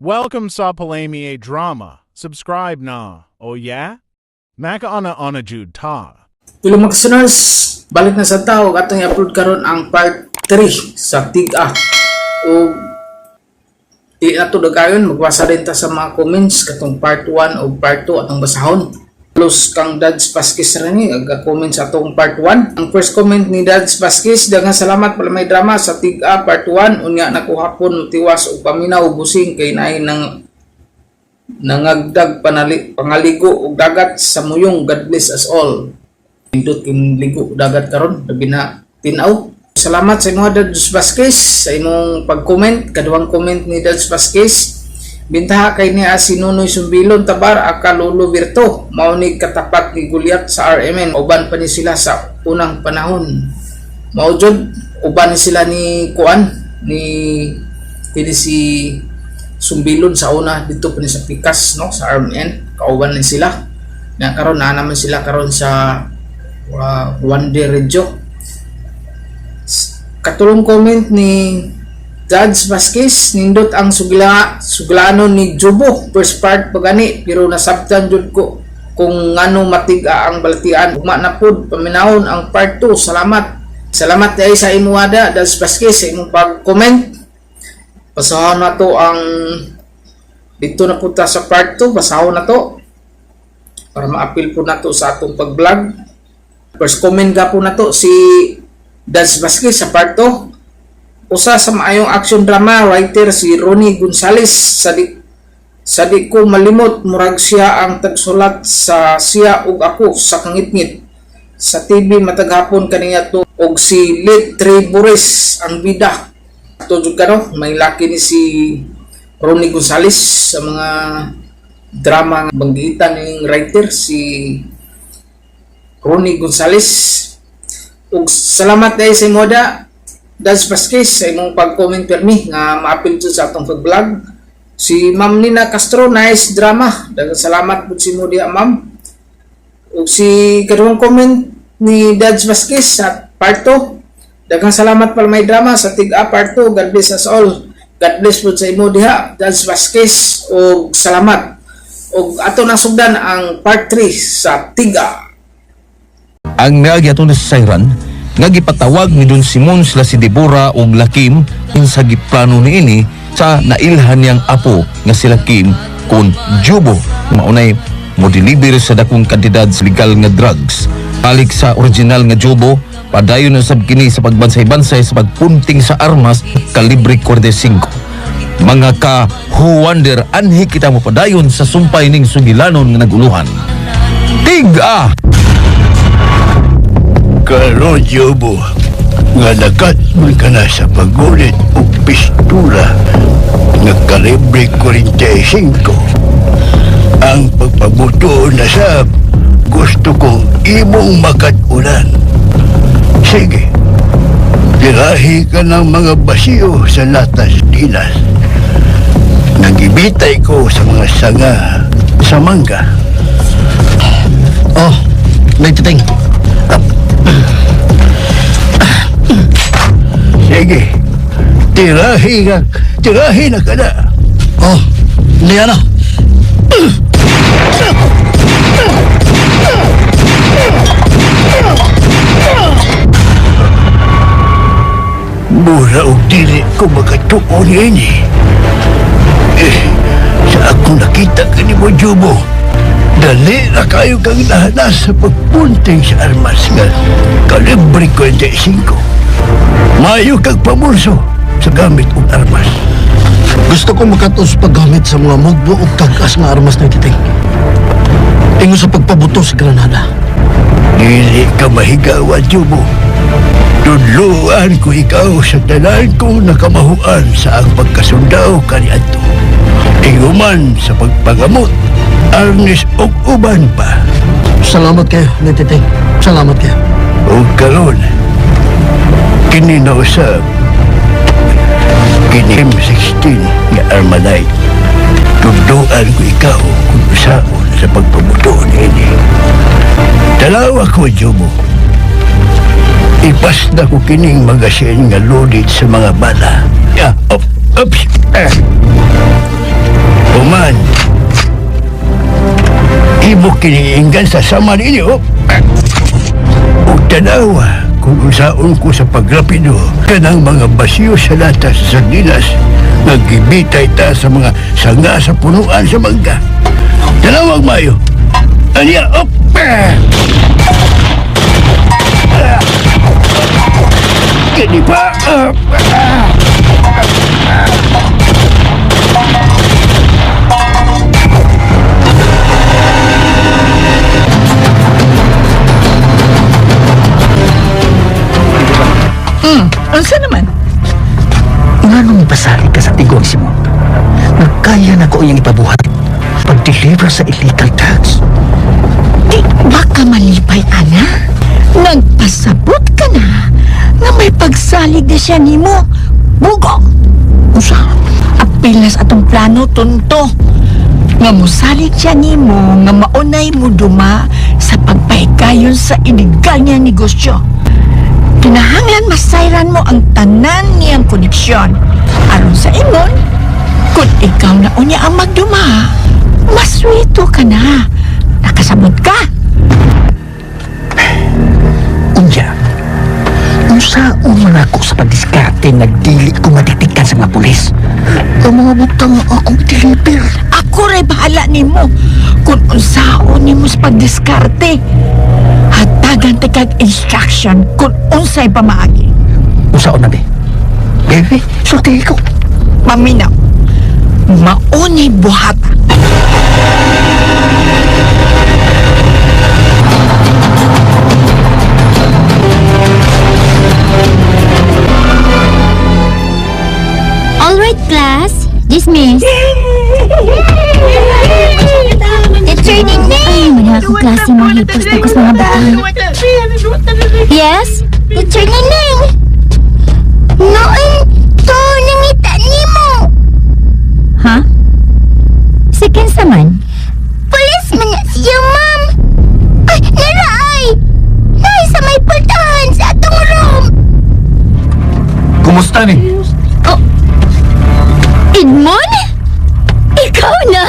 Welcome sa Palamie Drama. Subscribe na. O yeah? Maka-ana-ana jud ta. Tulong magsuners, balik na sa tao atong i-upload karon ang part 3 sa Tiga. O di na to dagayon, magbasa din ta sa mga comments katong part 1 o part 2 atong basahon. Plus kang Dads Vasquez rin aga-comment sa atong part 1. Ang first comment ni Dads Vasquez, daghang salamat pala may drama sa Tiga part 1. Unya nakuhapon tiwas og paminaw busing kay naay nang nangagdag pangaligo og dagat sa muyong. God bless us all. Pindot king ligo dagat karon labi na tinaw. Salamat sa imong Dads Vasquez sa imong pag-comment. Kaduhang comment ni Dads Vasquez, bintaha kay niya si Nunoy Sumbilon Tabar aka Lolo Virto maunig katapat ni Goliath sa RMN. Uban pa ni sila sa unang panahon. Maujod uban ni sila ni Kuan ni pili si Sumbilon sa una dito pa ni sa Pikas no sa RMN. Kauban ni sila. Na karon na naman sila karon sa Wonder Radio. Katulong comment ni Dads Vasquez, nindot ang suglanon ni Jobo first part pagani pero nasabtan jud ko kung ngano matiga ang balatian. Ugma na pud paminahon ang part 2. Salamat kay sa imo Dads Vasquez sa imong pag-comment. Pasahon na to ang dito na punta sa part 2, pasahon na to para ma-appeal po na to sa atong pag-vlog. First comment ga po na to si Dads Vasquez sa part 2. Usa sa maayong action drama writer si Ronnie Gonzales. Sa di ko malimot murag siya ang tagsulat sa Siya ug Ako sa Kangitngit. Sa TV mataghapon kaniya to og si Lit Tribores ang bida. Tujud ka no, may laki ni si Ronnie Gonzales sa mga drama banggitan ning writer si Ronnie Gonzales. Ug salamat kay sa imo Dads Vasquez sa imong pag-comment permi nga ma-appeal sa atong pag-vlog. Si Ma'am Nina Castro, nice drama. Daghang salamat pud si mo diha Ma'am. Ug si kaduhang comment ni Dads Vasquez sa part 2. Daghang salamat pala may drama sa Tiga part 2. God bless us all. God bless pud sa imo diha Dads Vasquez ug salamat. Ug ato nang sugdan ang part 3 sa Tiga. Ang nagyaton sa Sayran nga gipatawag ni Don Simon sila si Deborah ug Lakim sa giplano niini sa nailhan niyang apo nga sila Kim kun Jobo maunay mo deliver sa dakong kantidad sa legal nga drugs. Balik sa original nga Jobo, padayon na sab kini sa pagbansay-bansay sa pagpunting sa armas kalibre 45. Mga ka who wonder anhi kita mo padayon sa sumpay ning sugilanon nga naguluhan. Tiga! Karon Jobo, nga nakat man ka na sa pagulit o pistola nga kalibre 45. Ang pagpabuto na sa gusto kong imong makatulan. Sige, dirahi ka ng mga basiyo sa latas dinas. Nagibitay ko sa mga sanga sa mangga. Oh, nagtiting. Sige, tirahi na ka na. Oh, niya na. Mura o dili ko makatuon ini. Sa ako nakita ka ni mo, Jobo, dali na kayo kang nahana sa pagpunting sa armas nga kalibre 45. Mayo kag pamulso sa gamit og armas. Gusto ko makatos paggamit sa mga mugbo o tagas nga armas na titing. Ingo sa pagpabuto sa Granada. Dili ka mahigawa, Jobo. Tudluan ko ikaw sa tanan kong nakamahuan sa ang pagkasundaw kaniadto. Iguman sa pagpagamot, arnis og uban pa. Salamat kayo, nagtiting. Salamat kayo. O karon, kini na usab, kini M16 nga Armalite. Tudluan ko ikaw kung usaon sa pagpabuto niini. Dalawa ko, Jobo. Ipas na ko kining magasin nga loaded sa mga bala. Oops. Human, imo kiniinggan sa sama ninyo. O tanawa kung usaon ko sa pagrapido kanang mga basiyo sa latas sa sardinas nagibitay ta sa mga sanga sa punuan sa mangga. Tanawag mayo. Anya, op! Gini pa! Unsa naman? Nganong pasali ka sa tigong si mo? Nagkaya na ko iyang ipabuhat pag-deliver sa illegal drugs. Di baka malipay, ana? Nagpasabot ka na nga may pagsalig na siya nimo. Bugong! Usa? Apilas atong plano, tunto. Nga musalig siya nimo nga maunay mo duma sa pagpahigayon sa illegal niya negosyo. Kinahanglan masayran mo ang tanan niyang koneksyon. Aron sa ingon, kung ikaw na unya ang magduma, maswito ka na. Nakasabot ka. Unya, usaon man ako sa pagdiskarte nga dili ko madiktikan sa mga pulis. Ang mga butang akong deliver. Ako rin bahala nimo kung unsaon nimo sa pagdiskarte. Hatagan ti kag instruction kung unsay pamaagi. Usaon na be? Bebe, sulti ko. Paminaw, maunay buhata. All right, class. Dismiss. Teacher Ningning! Ay, mga akong klase mga hipos na kus mga batang. Yes? Teacher Ningning! Noon to nangita nimo. Ha? Sikin sa man? Pulis man na siya, ma'am. Ay, naraay! Nay, sa may pultahan sa atong room. Kumusta ni? Oh, Edmond? Ikaw na?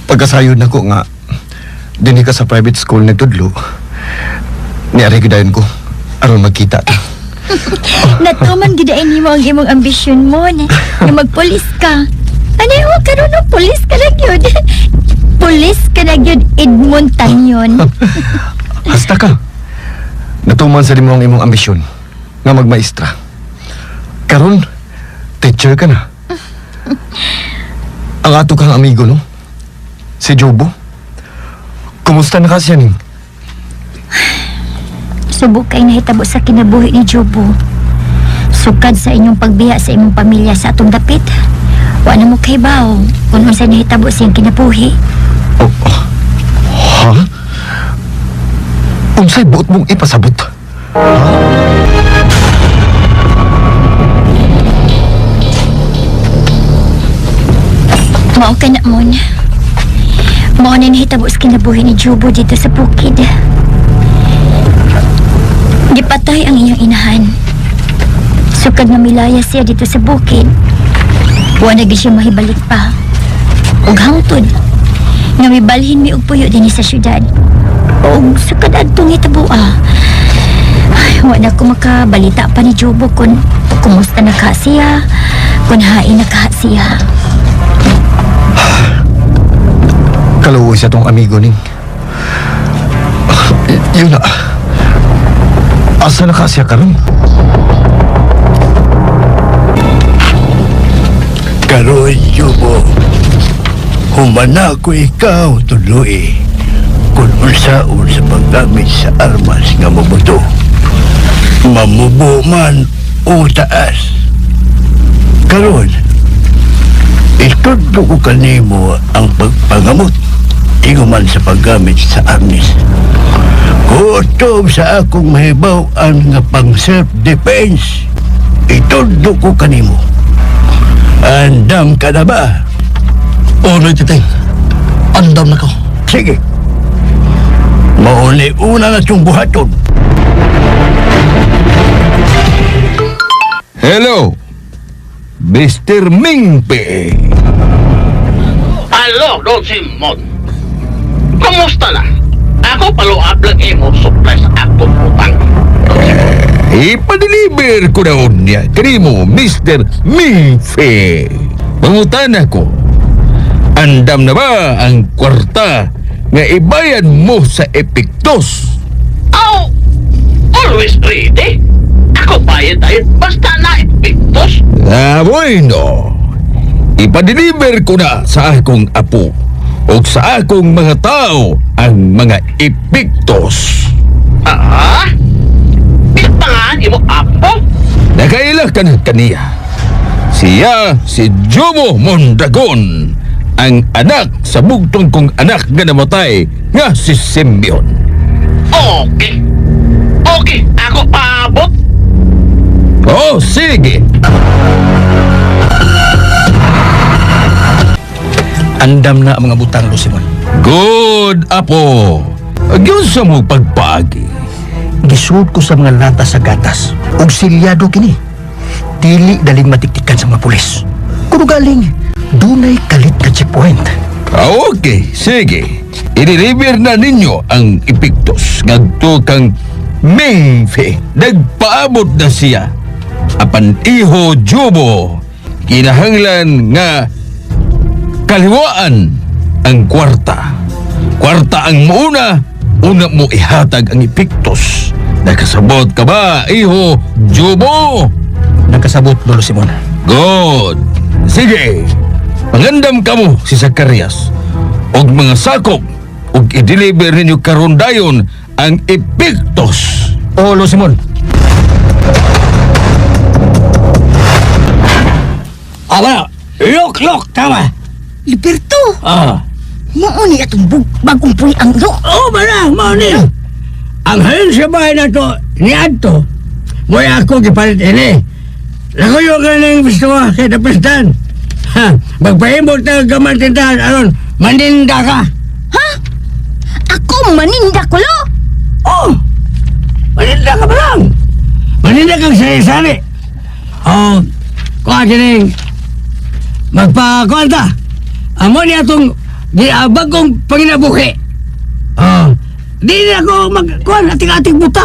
Pagkasayod na ko nga, dini ka sa private school nagtudlo, niari gidayon ko, aron magkita ta. Natuman gidain mo ang imong ambisyon mo na magpulis ka. Anay, huwag ka rin ng pulis ka na yun. Pulis ka na yun, Edmond Tanyon. Hasta ka. Natuman sa limong imong ambisyon nga magmaestra. Karon, teacher ka na. Ang ato kang amigo, no? Si Jobo. Kumusta na ka siya, Ning? Subok kay nahitabo sa kinabuhi ni Jobo. Sukad sa inyong pagbiya sa imong pamilya sa atong dapit. Wa na mo kay baw kung unsay nahitabo siyang kinabuhi. Ha? Unsay buot mong ipasabot? Mao ka na mo na. Mao na nahitabo sa kinabuhi ni Jobo dito sa bukid. Gipatay ang iyang inahan. Sukad nga milaya siya dito sa bukid. Wa na gyud siya mahibalik pa. Ug hangtod nga mibalhin mi og puyo dinhi sa syudad. Ug sukad adtong hitabua. Ay, wa na ko makabalita pa ni Jobo kung kumusta na ka siya, kung hain na ka siya. Kaluoy sa tong amigo, Ning. Yun na. Asa na ka siya karon? Karoy, Jobo. Humana ko ikaw, tuloy. Kung unsaon sa paggamit sa armas nga mabuto. Mamubo man o taas. Karon, itudlo ko kanimo ang pagpangamot. Iguman sa paggamit sa armas. Kutob sa akong mahibawaan nga pang self-defense. Itudlo ko kanimo. Andam ka na ba? Onoy, titeng. Andam na ko. Sige. Mauni-una na itong buhaton. Hello, Mr. Mingpe. Hello, Don Simon. Kamusta na? Ako paluab lang imo supply sa akong utang. Ipadeliver ko na niya kanimo, Mr. Mingpe. Mangutan ako, andam na ba ang kwarta nga ibayad mo sa Epictos? Oh, always ready. Ako bayad tayo basta na ipiktos. Bueno. Ipadeliver ko na sa akong apo o sa akong mga tao ang mga Epictos. Ah? Pitangan imo apo? Nakailah ka na kaniya. Siya si Jomo Mondragon, ang anak sa bugtong kong anak nga namatay nga si Simeon. Okay. Okay, ako paabot. Oh, sige. Andam na ang mga butang, Lo Simon. Good, apo. Agyon sa mo pagpagi. Gisuot ko sa mga lata sa gatas. Ug silyado kini. Dili daling matiktikan sa mga pulis. Kuno galing, dunay kalit na checkpoint. Okay, sige. I-deliver na ninyo ang Epictos ngadto kang Mingfe. Nagpaabot na siya. Apan iho Jomo, kinahanglan nga kaliwaan ang kwarta. Kwarta ang una mo ihatag ang Epictos. Nakasabot ka ba, iho Jomo? Nagkasabot, Lolo Simon. Good. Sige. Pangandam ka mo si Zacarias og mga sakop ug i-deliver ninyo karon dayon ang Epictos. O, Lolo Simon. Aba, lok, tama. Liberto, Ah, mauni atong bagong puy ang no. oh, manang, mauni. Ang halin sa bahay na to, ni Adto, mo'y ako gipalit ini. Lakuyo ka na yung gusto mo kay Dapistan. Ha, magpahimot na gaman tindahan, aron, maninda ka. Ha? Ako maninda kulo? Oh, maninda ka ba lang? Maninda kang sari-sari. Oh, kuha kining, magpakuanta. Amo niya itong bagong panginabuhi. Oh, di na ako magkuhan ating-ating buta.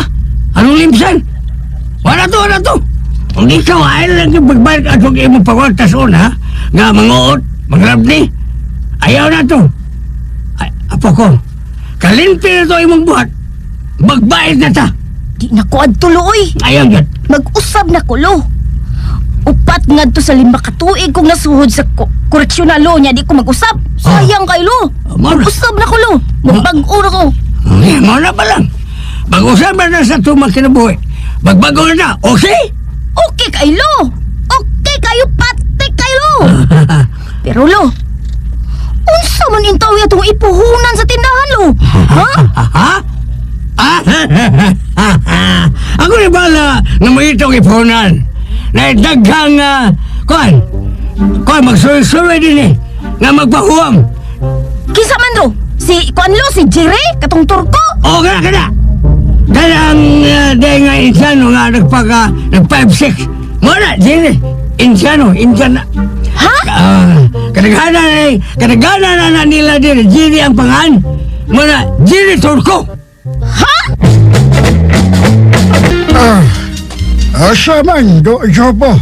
Anong limsan? Wala to. Kung di ka wain lang yung pagbalik at huwag imong pagkuhan una, nga manguot, magrabni. Ayaw na to. Ay, apo ko, kalimpi na to imong buhat. Magbayad na ta. Di na ko adtuloy. Ayaw yan. Mag-usab na kulo. Upat nga to sa 5 katuig kong nasuhod sa koreksyonal law niya, di ko mag-usab. Sayang kay lo. Mara. Mag-usab na kulo. Mag-bag-o na ko. Mo na pa lang. Mag-usap na sa tumang kinabuhi. Magbago na na, okay? Okay kay lo. Okay kayo, pati kay lo. Pero lo, unsa man intaw itong ipuhunan sa tindahan lo? Ha? Ha? Ako ni bala na may itong ipunan. Na daghang, kuhan, magsuloy-suloy din eh. Nga magpahuwam. Kisa man do? Si Kuan lo, si Jerry, katong turko? O, kana. Dahil ang dahil nga insano nga nag-5-6. Muna, Jiri. Insano. Ha? Kadagana na nila din. Jiri ang pangalan. Muna, Jiri Turko. Ha? Asa man, do Jobo.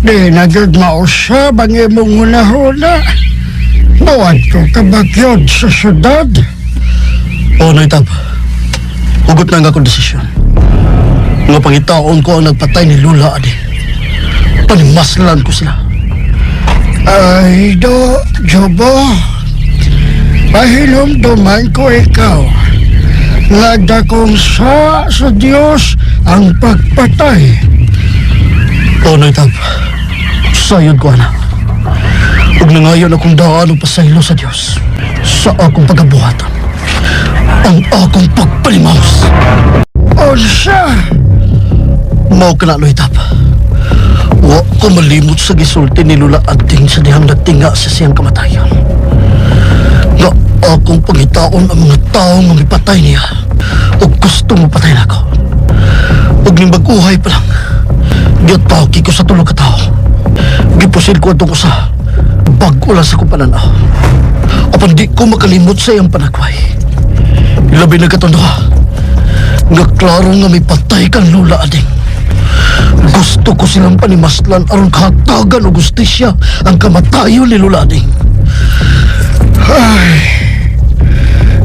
Di nagyod mausab ang imong hunahuna. Buwan ko kabagyod sa syudad. Oo, Noitab. Hugot na nga akong desisyon. Nga pangitaon ko ang nagpatay ni Lula, adi. Panimaslan ko sila. Ay, do Jobo. Pahinumduman ko ikaw. Lagda kong sa Diyos ang pagpatay. Oo, Noitab. Sayod ko, anak. Huwag na ngayon akong daan ang pasaylo sa Diyos. Sa akong pagabuhatan. Ang akong pagpalimaos. O siya, Mao ka na, Noitab. Wa ko malimot sa gisulti ni Lula Ading sa dihang nagtinga sa siyang kamatayan. Nga akong pangitaon ang mga tao nga mipatay niya o gusto mo patay na ako. Huwag ning baguhay pa lang. Gitaki ko sa tulog ka tao. Gipusil ko itong usa. Bago lang sa kong pananaw. Apan di ko makalimot sa iyang panagway. Labi na katondo ha. Nga klaro nga may patay kang lula ading. Gusto ko silang panimaslan aron kahatagan o gustisya ang kamatayon ni lula ading. Ay,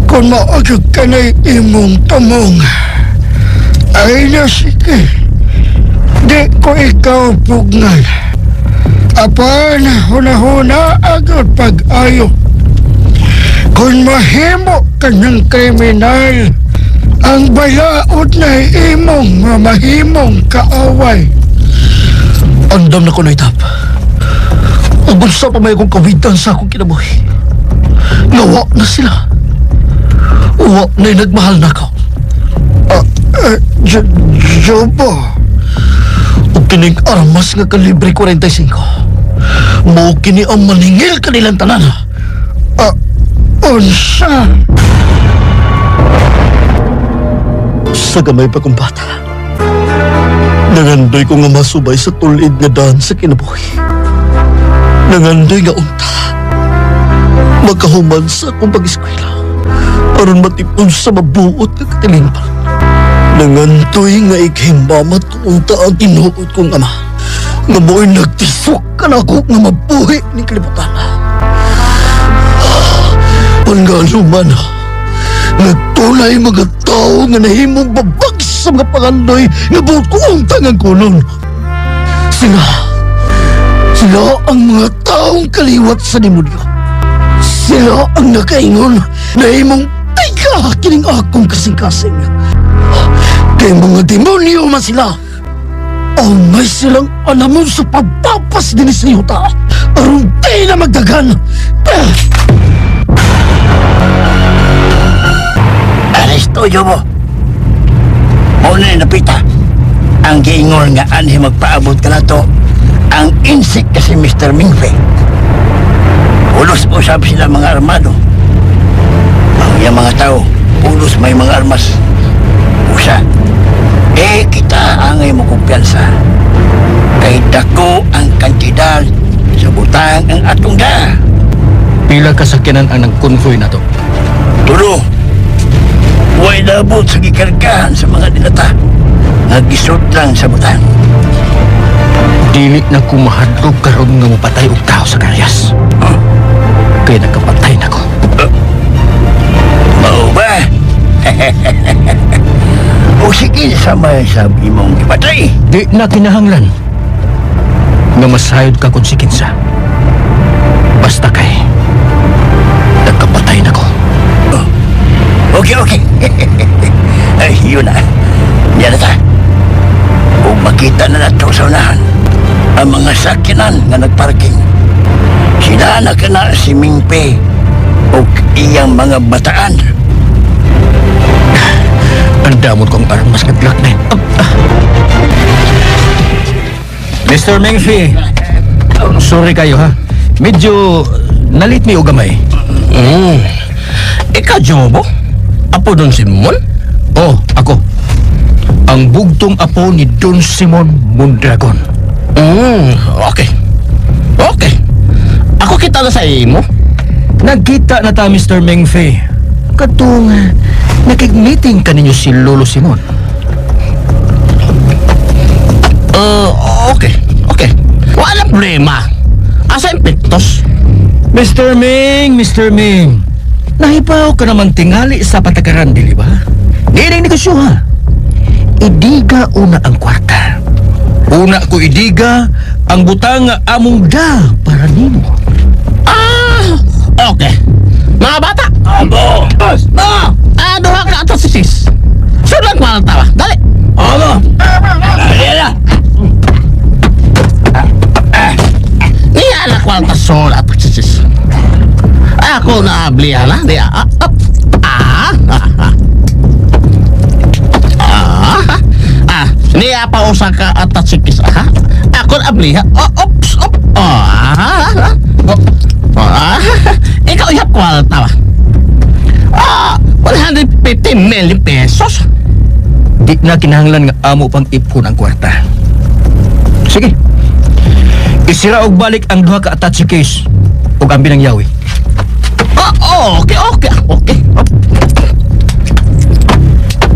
kung maagag ka na'y imong tamong, ay na sige. Di ko ikaw pugngan. Apan, huna-huna agad pag-ayo. Kung mahimo ka ng kriminal, ang balaod na imong mamahimong kaaway. Andam na ko na itap. Ubon sa pa may akong kawitan sa akong kinabuhi. Nawa na sila. Uwa na'y nagmahal na ako. Jobo, O kining armas nga kalibre 45. Mo kini ang maningil kanilang tanan. unsa? Sa gamay pa kong bata, nangandoy ko nga masubay sa tulid nga daan sa kinabuhi. Nangandoy nga unta, magkahuman sa akong pag-eskwela, aron matipon sa mabuot nga katilimpan. Nangandoy nga ikhimamat unta ang tinuod kong ama, nga mo'y nagtisok ka na ako nga mabuhi ni kalibutan. Panggaluman, nagtunay mga tao nga nahimong babagis sa mga pangandoy nga buot ko untang ang kunon. Sila ang mga taong kaliwat sa demonyo. Sila ang nakaingon na himong tiga kining akong kasing-kasing. Kay mga demonyo man sila. Ang may silang anamon sa pagpapas din sa yuta. Aron di na magdagan. Arestuyo mo. Muna napita. Ang giingol nga anhi magpaabot ka na to. Ang insik kasi Mr. Mingfe. Pulos-usap sila mga armado. Ang iyang mga tao, pulos may mga armas. Usa. Kita angay mo kumpiyansa. Kay dako ang kantidad sa butang ang atong da. Pila kasakyanan ang nag-convoy na to? Tulo. Huwag nabot sa gikargahan sa mga dinata. Nagisot lang sa butang. Dili na ko mahadlok karon nga mapatay og tao sa karyas. Kaya nakapatay na ko. Mau ba? O sige sa may sabi mong ipatay. Di na kinahanglan nga masayod ka kung sikinsa. Basta kay nakapatay na ko. Okay. Ay, yun na. Yan na ta. Kung makita na nato sa unahan ang mga sakyanan nga nagparking, sila na ka na si Mingpe o iyang mga bataan. Ang damot kong armas nga Glock 9. Mr. Mengfi, sorry kayo ha. Medyo nalit mi o gamay. Ikaw, Jobo? Apo Don Simon? Oh, ako. Ang bugtong apo ni Don Simon Mondragon. Okay. Ako kita na sa imo. Nagkita na ta, Mr. Mengfi. Katong nakig-meeting ka ninyo si Lolo Simon. Okay. Walang problema. Asa yung piktos? Mr. Ming. Nahibaw ka naman tingali sa patakaran, di ba? Gining negosyo ha. Idiga una ang kwarta. Una ko idiga ang butang nga among da para nimo. Okay. Mga bata! Abo! Duha ka ato si sis. Sunod mo ang tawa. Dali! Abo! Dali na! Niya na kwanta sola ato si sis. Ako na ablihan na. Niya. Niya pa usa ka atat si kis. Ako na ablihan. Ikaw ihap kwalta ba? 150 million pesos. Di na kinahanglan nga amo pang ipon ang kwarta. Sige. Isira og balik ang duha ka attache case ug ang binang yawi. Okay.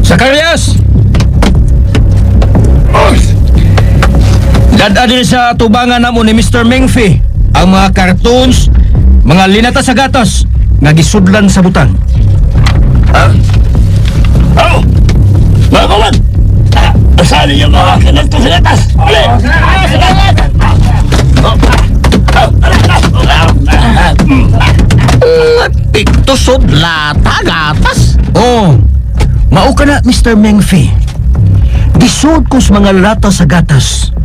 Zacarias! Dad din sa tubangan namo ni Mr. Mengfi ang mga cartoons, mga linata sa gatos nga gisudlan sa butang. Mga kawan! Saan yung mga kanagto sa gatas? Ito sudlata gatas? Oh, mao ka na Mr. Mengfi. Disod ko sa mga lata sa gatas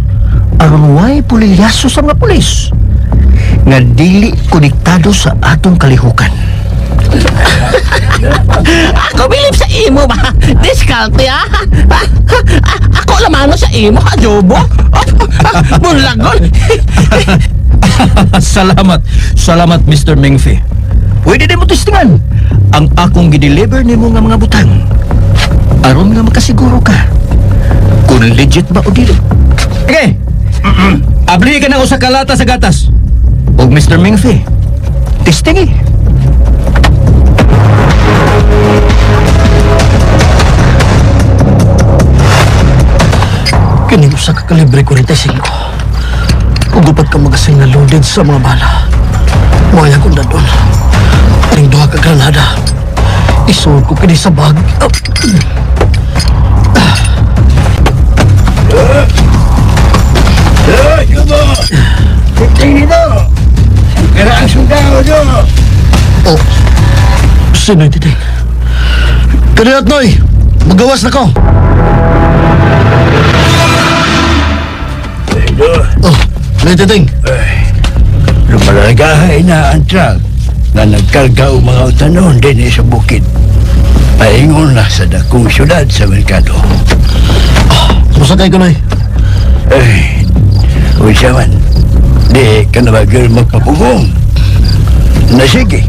aron way pulilyaso sa mga pulis nga dili konektado sa atong kalihukan. Ako bilib sa imo ba? Diskarte ha? Ako lamano sa imo ha, Jobo? Bunlagon. Salamat Mr. Mengfi. Pwede din mo testingan ang akong gideliver nimo nga mga butang aron nga makasiguro ka kung legit ba o dili. Okay. Abli ka ng usa ka lata sa gatas. Og Mr. Mengfi, testingi. Kini usa ka kalibre 45. Kung gupat ka mag-assign na loaded sa mga bala, maya kong dadon. Aring duha ka granada. Isuod ko kini sa bag. Yubo! Tingin dito! Kaya ang sundaw nyo! Oh, sino'y titing? Kaniyat, Noy! Magawas na ko! Oh, Noy titing! Lumalagahay na ang truck na nagkarga o mga utanon din sa bukid. Paingon na sa dakong syudad sa merkado. Musakay ko, Noy. Unsya man, di ka na ba magpapugong? Na sige,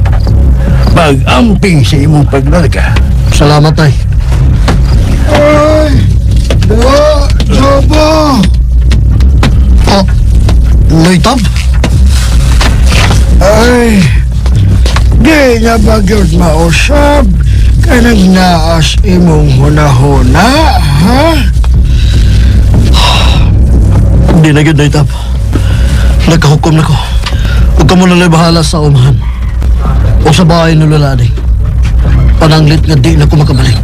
mag-amping sa imong paglarga. Salamat, Noy. Ay! Jobo! Oh, Noy Tab? Ay! Di na ba yun mausap? Kanang naas imong hunahuna, ha? Di na yun, Noy Tab. Nagkahukom na ko. Huwag ka muna bahala sa umahan. O sa bahay ng lalani. Pananglit nga di na ko makabalik.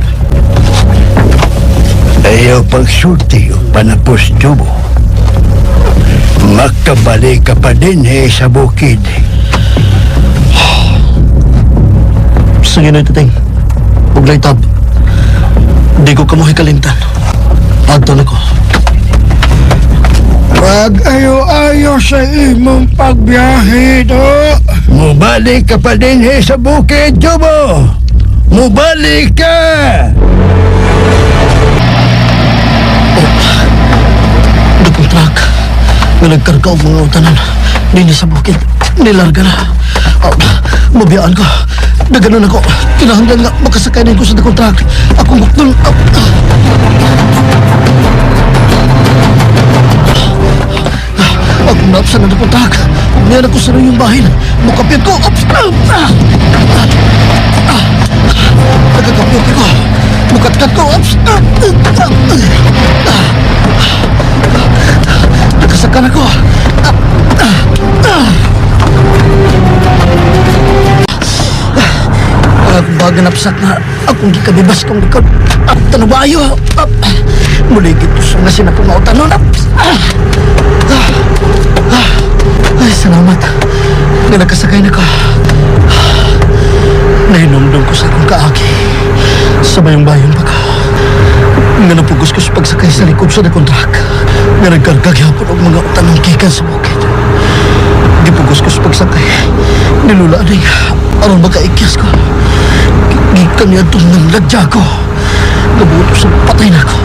Ayaw pagsulti o panapos Jobo. Makabalik ka pa din sa bukid. Sige, Noy Titing. Huwag Noy Tab. Di ko kamuhi kalimtan. Adto na ko. Pag-ayo-ayo sa imong pagbiyahe, do. Mubalik ka pa din sa bukid, Jobo! Mubalik ka! Dukong truck nga nagkarga og mga utanan din sa bukid. Nilarga na. Mabiyaan ko. Naganon ako. Kinahanglan nga makasakayin ko sa dukong truck. Akong bukton. Ako napsan na dukong truck. Umiyan ako sa yung bahin. Mukapit ko. Nagkakapit ko. Mukatkat ko. Nakasakan ako. Baga napsak na akong gikabibas kong likod. Tanubayo. Muligit ko sa nasin akong mautan nun. Ay, salamat. Nga nakasakay na ko. Nahinumdum ko sa akong kaagi. Sa bayong-bayong pa ko. Nga napugos ko sa pagsakay sa likod sa dakong truck. Nga nagkargag-hapon ang mga utanong kikan sa bukid. Gipugos ko sa pagsakay. Nilula na aron makaikyas ko. Gikan niya itong nangladya ko. Nabuto sa patay na ko.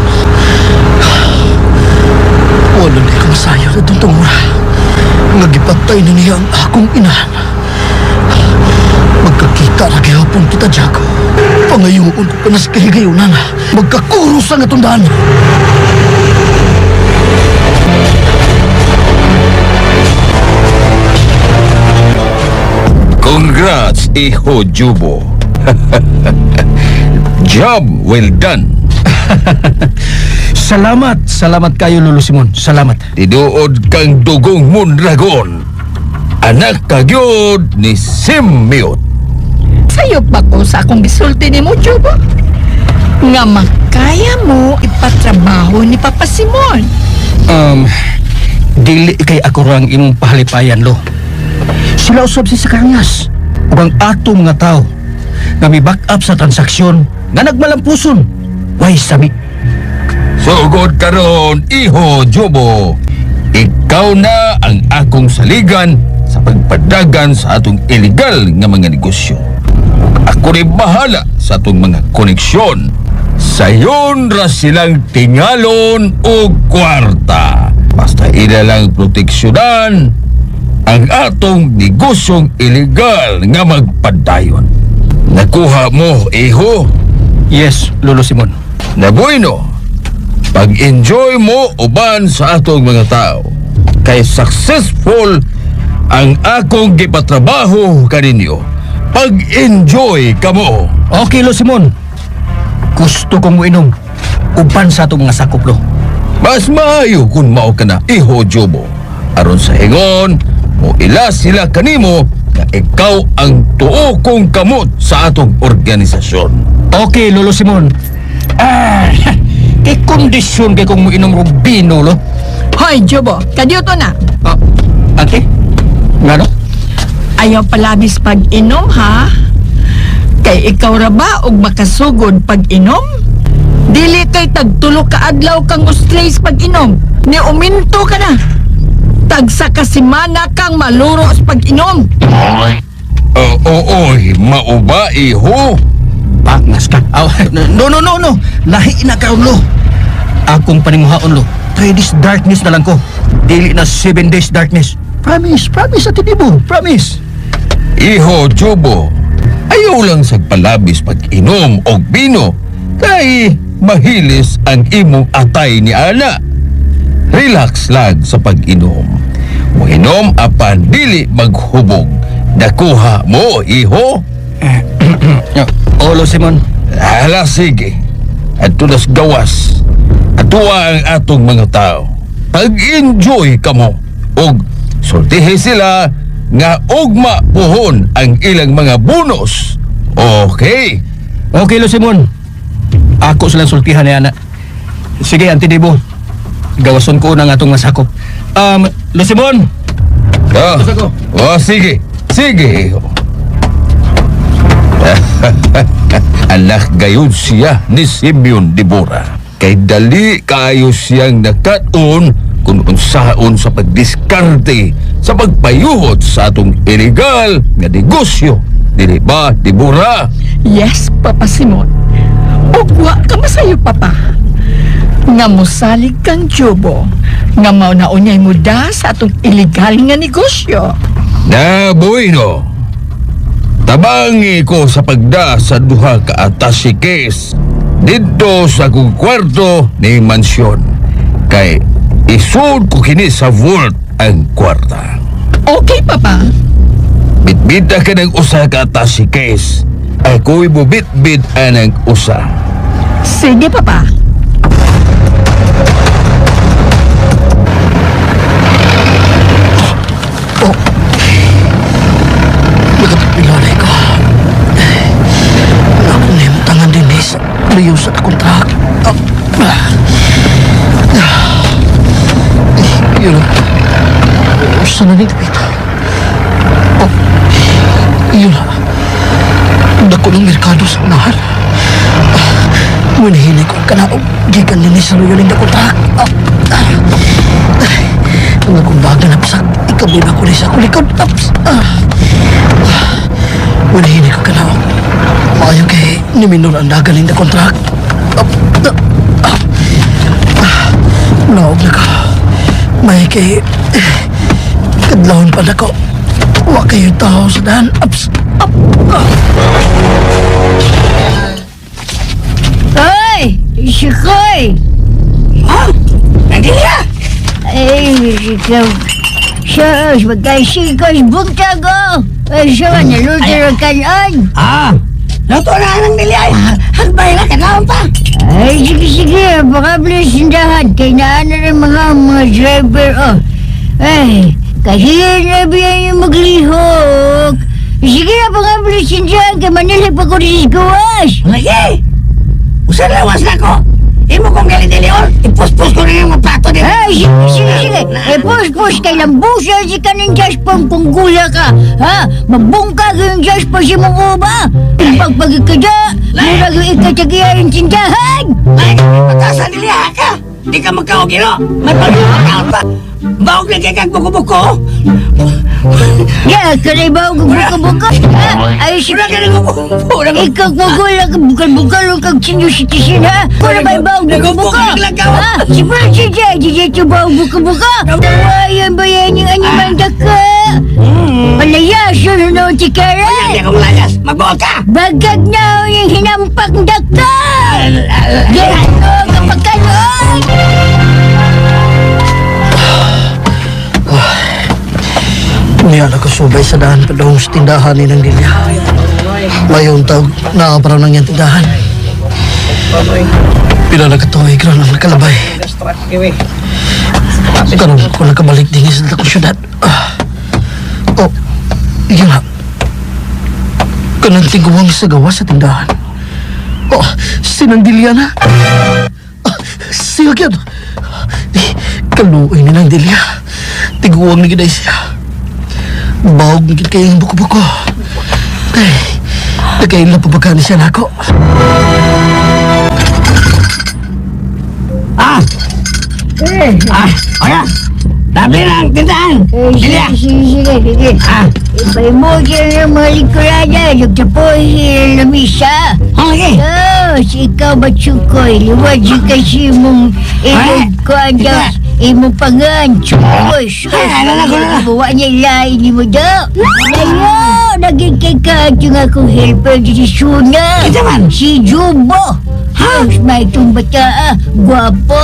Wala na ko masayo na itong tungura. Nagipatay na niya ang akong inahan. Magkakita na gihapon kita, Jaco. Pangayoon ko pa na sa kahigayunan. Magkakuros ang itong daan. Congrats, Iho Jubo. Job well done. Salamat kayo, Lolo Simon. Salamat. Tiduod kang dugong Mondragon. Anak kagyod ni Simeon. Sayo pa ko sa akong gisulti ni mo, Jobo. Nga makaya mo ipatrabaho ni Papa Simon. Dili kay ako rang imong pahalipayan, Lo. Sila usab si Sakarngas ug ang ato mga tao nga mi back up sa transaksyon nga nagmalampuson. Why sami? Sugod karon, Iho Jubo. Ikaw na ang akong saligan sa pagpadagan sa atong illegal nga mga negosyo. Ako rin bahala sa atong mga koneksyon. Sayon ra silang tingalon o kwarta. Basta ila lang proteksyonan ang atong negosyong illegal nga magpadayon. Nakuha mo, Iho? Yes, Lolo Simon. Na bueno, pag-enjoy mo uban sa atong mga tao. Kay successful ang akong gipatrabaho kaninyo. Pag-enjoy ka mo. Okay, Lolo Simon. Gusto kong muinom uban sa atong mga sakop, Lo. Mas maayo kung mao ka na, Iho Jobo. Aron sa hingon, mo ila sila kanimo na ikaw ang tuo kong kamot sa atong organisasyon. Okay, Lolo Simon. Kay kondisyon kay kung muinom Rubino, Lo. Hoy, Jobo, kadyoto na. Okay? Nga, no? Ayaw palabis pag-inom, ha? Kay ikaw ra ba og makasugod pag-inom? Dili kay tagtulo ka adlaw kang ustrays pag-inom. Ni uminto ka na. Tagsa ka simana kang maluro sa pag-inom. Oy, mauba, Iho? Bangas ka. No. Lahi na karon, Lo. Akong panimuhaon, Lo. 3 days darkness na lang ko. Dili na 7 days darkness. Promise sa tinibo. Promise. Iho Jobo, ayaw lang sagpalabis pag-inom og bino. Kay mahilis ang imong atay ni ana. Relax lang sa pag-inom. Moinom apan dili maghubog. Nakuha mo, Iho? Olo, Simon. Hala, sige. Ato nas gawas. Atua ang atong mga tao. Pag-enjoy ka mo. Og sultihi sila nga ugma puhon ang ilang mga bonus. Okay? Okay, Lo Simon. Ako silang sultihan ni Ana. Sige, Antidibo. Gawason ko na nga itong masakop. Lo Simon. Sige. Sige. Anak gayon siya ni Simeon Dibora. Kay dali kayo siyang nakaton kung unsaon sa pagdiskarte sa pagpayuhot sa atong illegal nga negosyo. Dili ba, Dibora? Yes, Papa Simon. Ugwa ka masayo, Papa. Nga mosalig kang Jobo. Nga mauna-unyay muda sa atong illegal nga negosyo. Na bueno. Tabangi ko sa pagda sa duha ka attache case dito sa akong kwarto ni mansyon. Kay isud ko kini sa vault ang kwarta. Okay, Papa. Bitbita ka ng usa ka attache case. Ako'y bubit-bit anang usa. Sige, Papa. Pilolay ko. Ako na yung tangan din sa layo sa kontrak. Yun. Saan na nito ito? Yun. Dako ng merkado sa unahan. Munihinig ko ka na o gigan nini sa layo ng kontrak. Ang nagumbaga na pasak. Ikaboy na ko rin sa kulikod. Munihinig ko ka na o. Maayo kay ni Minor ang nagaling na kontrak. Naog na ka. May kay kadlawon pa na ko. Wa kayo tao sa daan. Hoy! Sikoy! Nandiya! Ay, ikaw. Sus, magkaisikos, buntag ko! Ay, siya na luto kanon. Luto na ng Delia. Hagbay na, kanaon pa. Ay, sige, baka bilis sindahan. Kaya naan na rin mga driver, oh. Ay, kasi na biyan yung maglihok. Sige na, baka bilis sindahan. Kaya Manila pa ko rin gawas. Lagi! Usan lawas na ko. Imo kong galing Leon, ipus-pus ko na yung mga plato din. Ay, sige. Pus-pus kay lambusa si kanin Jaspang kung gula ka. Ha? Mabungka ka yung Jaspang si mong uba. Pagpagkada, mura yung ikatagya yung tindahan. Ay, matasan niliha ka. Di ka magkaugiro. May pagkakataon pa. Bawag na kay kag buko-buko. Ya, kanay ba ako buka-buka? Ay, sige. Wala ka na buko-buko. Ikaw magula ka bukal-bukal o kag senior citizen, ha? Wala ba yung bawag buka-buka? Ha? Si Francis, di ito bawag buka-buka? Nawayan ba yan yung animang daka? Palayas, yun na si Kara. Hindi akong layas. Magbuot ka. Bagag na yung hinampak daka. Yan o, kapagkanon. Niya nakasubay sa daan padong sa tindahan ni ng Delia. Mayong tawag na para nang yung tindahan. Pila nakatuloy ka nang nakalabay. Karoon ko nakabalik din sa takong syudad. Oh, yun na. Kanang tiguwang sa gawa sa tindahan. Oh, sinang Delia na. Siya yan. Kaluoy ni ng Delia. Tiguwang ni Giday siya. Bawag na kayo yung buko-buko. Ay, nagkain lang pabagani siya na ako. Oya! Tabi na ang tindahan! Delia! Sige. Ibay mo dyan ang mga likurada. Nagtapoy na misa. Okay! Si ikaw matsukoy. Liwad si kasi mong ilog ko ang imo pangan. Tsukoy. Bawa niya ilain ni mo daw. Ayaw! Naging kagad yung akong helper di si Suna. Kita man? Si Jubo. May itong bata, gwapo,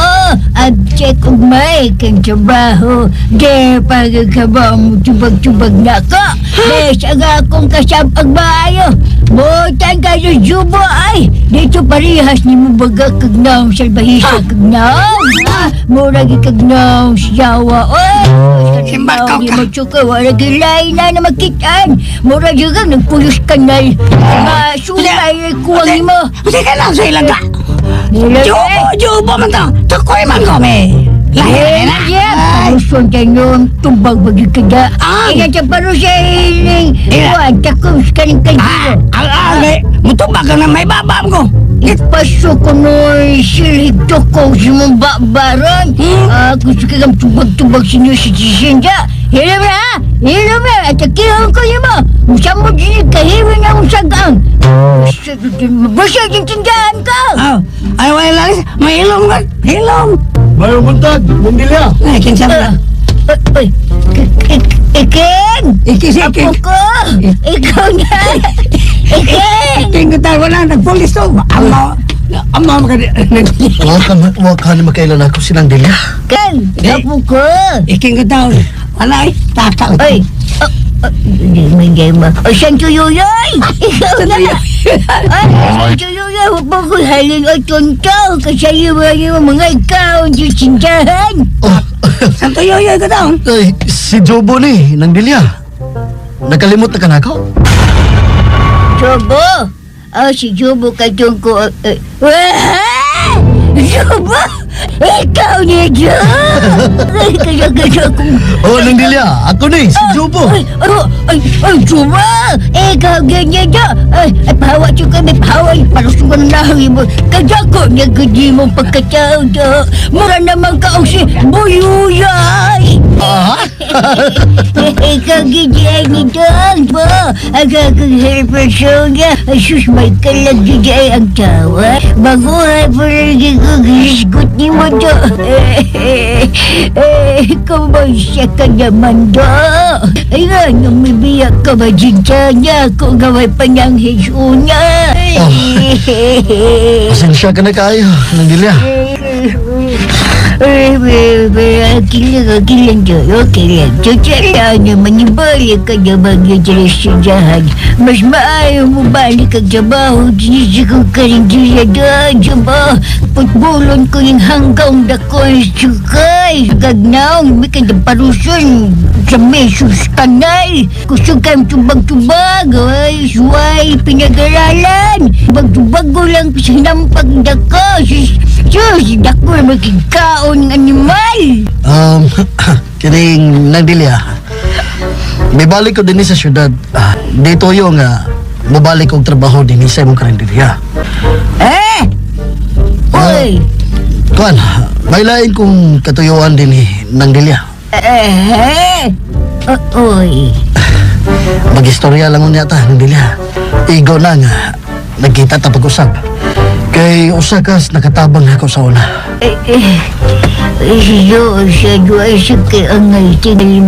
at check og may kang trabaho. Dahil pagkakabaw mo tubag-tubag na ka. Dahil sa akong kasabag maayo. Butan ka sa Jubo ay. Dito parihas ni mo baga kagnaong salbahisa kagnaong. Murag ikagnaong siyawa. Simbakaw ka. Di mo tsuka, wala gilay na makitaan. Murag juga nagpuyos kanal. Sulay kuwang ni mo. Kasi ka lang sa ilaga. Jubo man to. Tukoy man ko, me. Lahi na. Paruson tayo tumbag bagi kada. Ingat sa parusa hiling. Iwan, takos ka ng kadilo. Mutubag ka na may babam ko. Ipasok ko no'y silig toko sa mong babaran. Gusto ka kang tubag-tubag sa inyo sa sisinda. Hilam na, ha? Hilam na. At akihang ko yun mo. Musa mo din kahiwin ang usagang. Basta yung tindahan ka. Ay, wala lang. May ilong ka. Ilong. Mayong buntag, Mundilia. Ay, kinsa ba? Iking! Iki. Apo ko! Ikaw na! Iking! Iking ko tayo na. Nagpulis to. Amo ka. Huwag ka ni makailan ako sinang Delia. Iking! Apo ko! Iking ko tayo. Wala eh. Tataw. Ay! May game. O, Santo Yoyoy! Ikaw na! Santo Yoyoy, huwag mo ko halin o tonto. Kasi yung mga ikaw ang sindahan. Santo Yoyoy ko tayo. Ay, si Jobo ni, nang Delia. Nakalimot na ka na ako? Jobo? Si Jobo ka doon ko. Jobo! Ikaw ni Jobo! Kaya kung... Nang Delia, ako ni, si Jobo. Jobo! Ikaw ganyan na. Pahawa siya kami, pahawa. Palusong ko na nahangi mo. Kaya ko niya gadi mong pagkatao na. Mura naman ka o si Buyuyay! Ikaw ganyan ni Dong po. Agakang helper show niya. Sus, may kalagigay ang tawa. Baguhay po rin ko gisgot ni mo do. Kamusta ka naman do? Ayan, nung may biyak ka ba dyan niya kung gaway pa niyang hisuna. Pasensya ka na kayo, Nandilya. Kilang Joyo, kilang Chuchara naman ibalik ka na mag-itrasyahan. Mas maayo mo balik ang trabaho. Sinisigaw ka rin dila doon. Saba, putbulon ko yung hanggang dako ang sukay. Gagnaong, may kadaparuson sa mesos kanay. Kusukang tubag-tubag. Ay, suway, pinag-aralan. Tubag-tubag ko lang sinampag dako. Diyos, dako na magkikaon ng animal. Kining Nandilya, may balik ko din sa syudad. Dito yung mabalik kong trabaho din sa imong karinderya. Uy! Kuan, may lain kong katuyuan din ni Nandilya. Uy! Mag-istorya lang niya ta, Nandilya. Igo na nga, nagkita ta pag-usap. Kay usakas nakatabang ako sa una. Siya doon sa kaangay tinay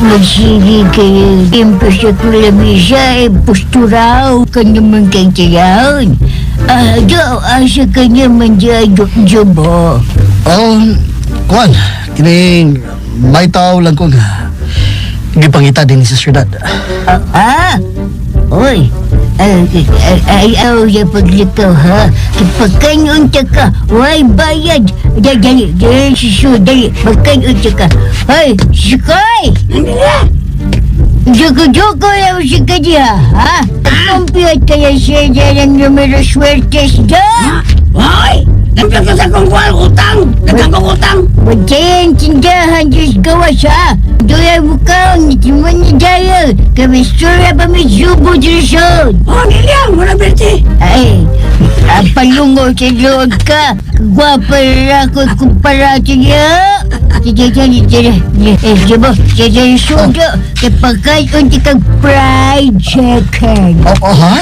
magsili kay tempo sa kulamisa posturaw ka naman kay tiyahon. Daw asa ka naman dyan jobo. Kuan, kining may tao lang kong gipangita din sa syudad. Uy! Ayaw na paglikaw ha. Pagkanunta ka, way bayad. Dali, susu, dali. Pagkanunta ka. Ay, Sikoy! Joko-joko lang si Kadya, ha? Kumpiyat kaya siya dyan ang numero swertes da. Hoy! Nandiyan ka sa kong utang! Nagkakong Magkayan tindahan Diyos gawas ha. Doya mukaw, nitiman ni Dayo. Kami sura pa may subo Diyosod. Niliang! Wala berti! Ay, palungo sa loob ka. Gwapa na ako kumpara sa iyo. Diba, sa sudo. Kapagkay unti kang fried chicken. Ha?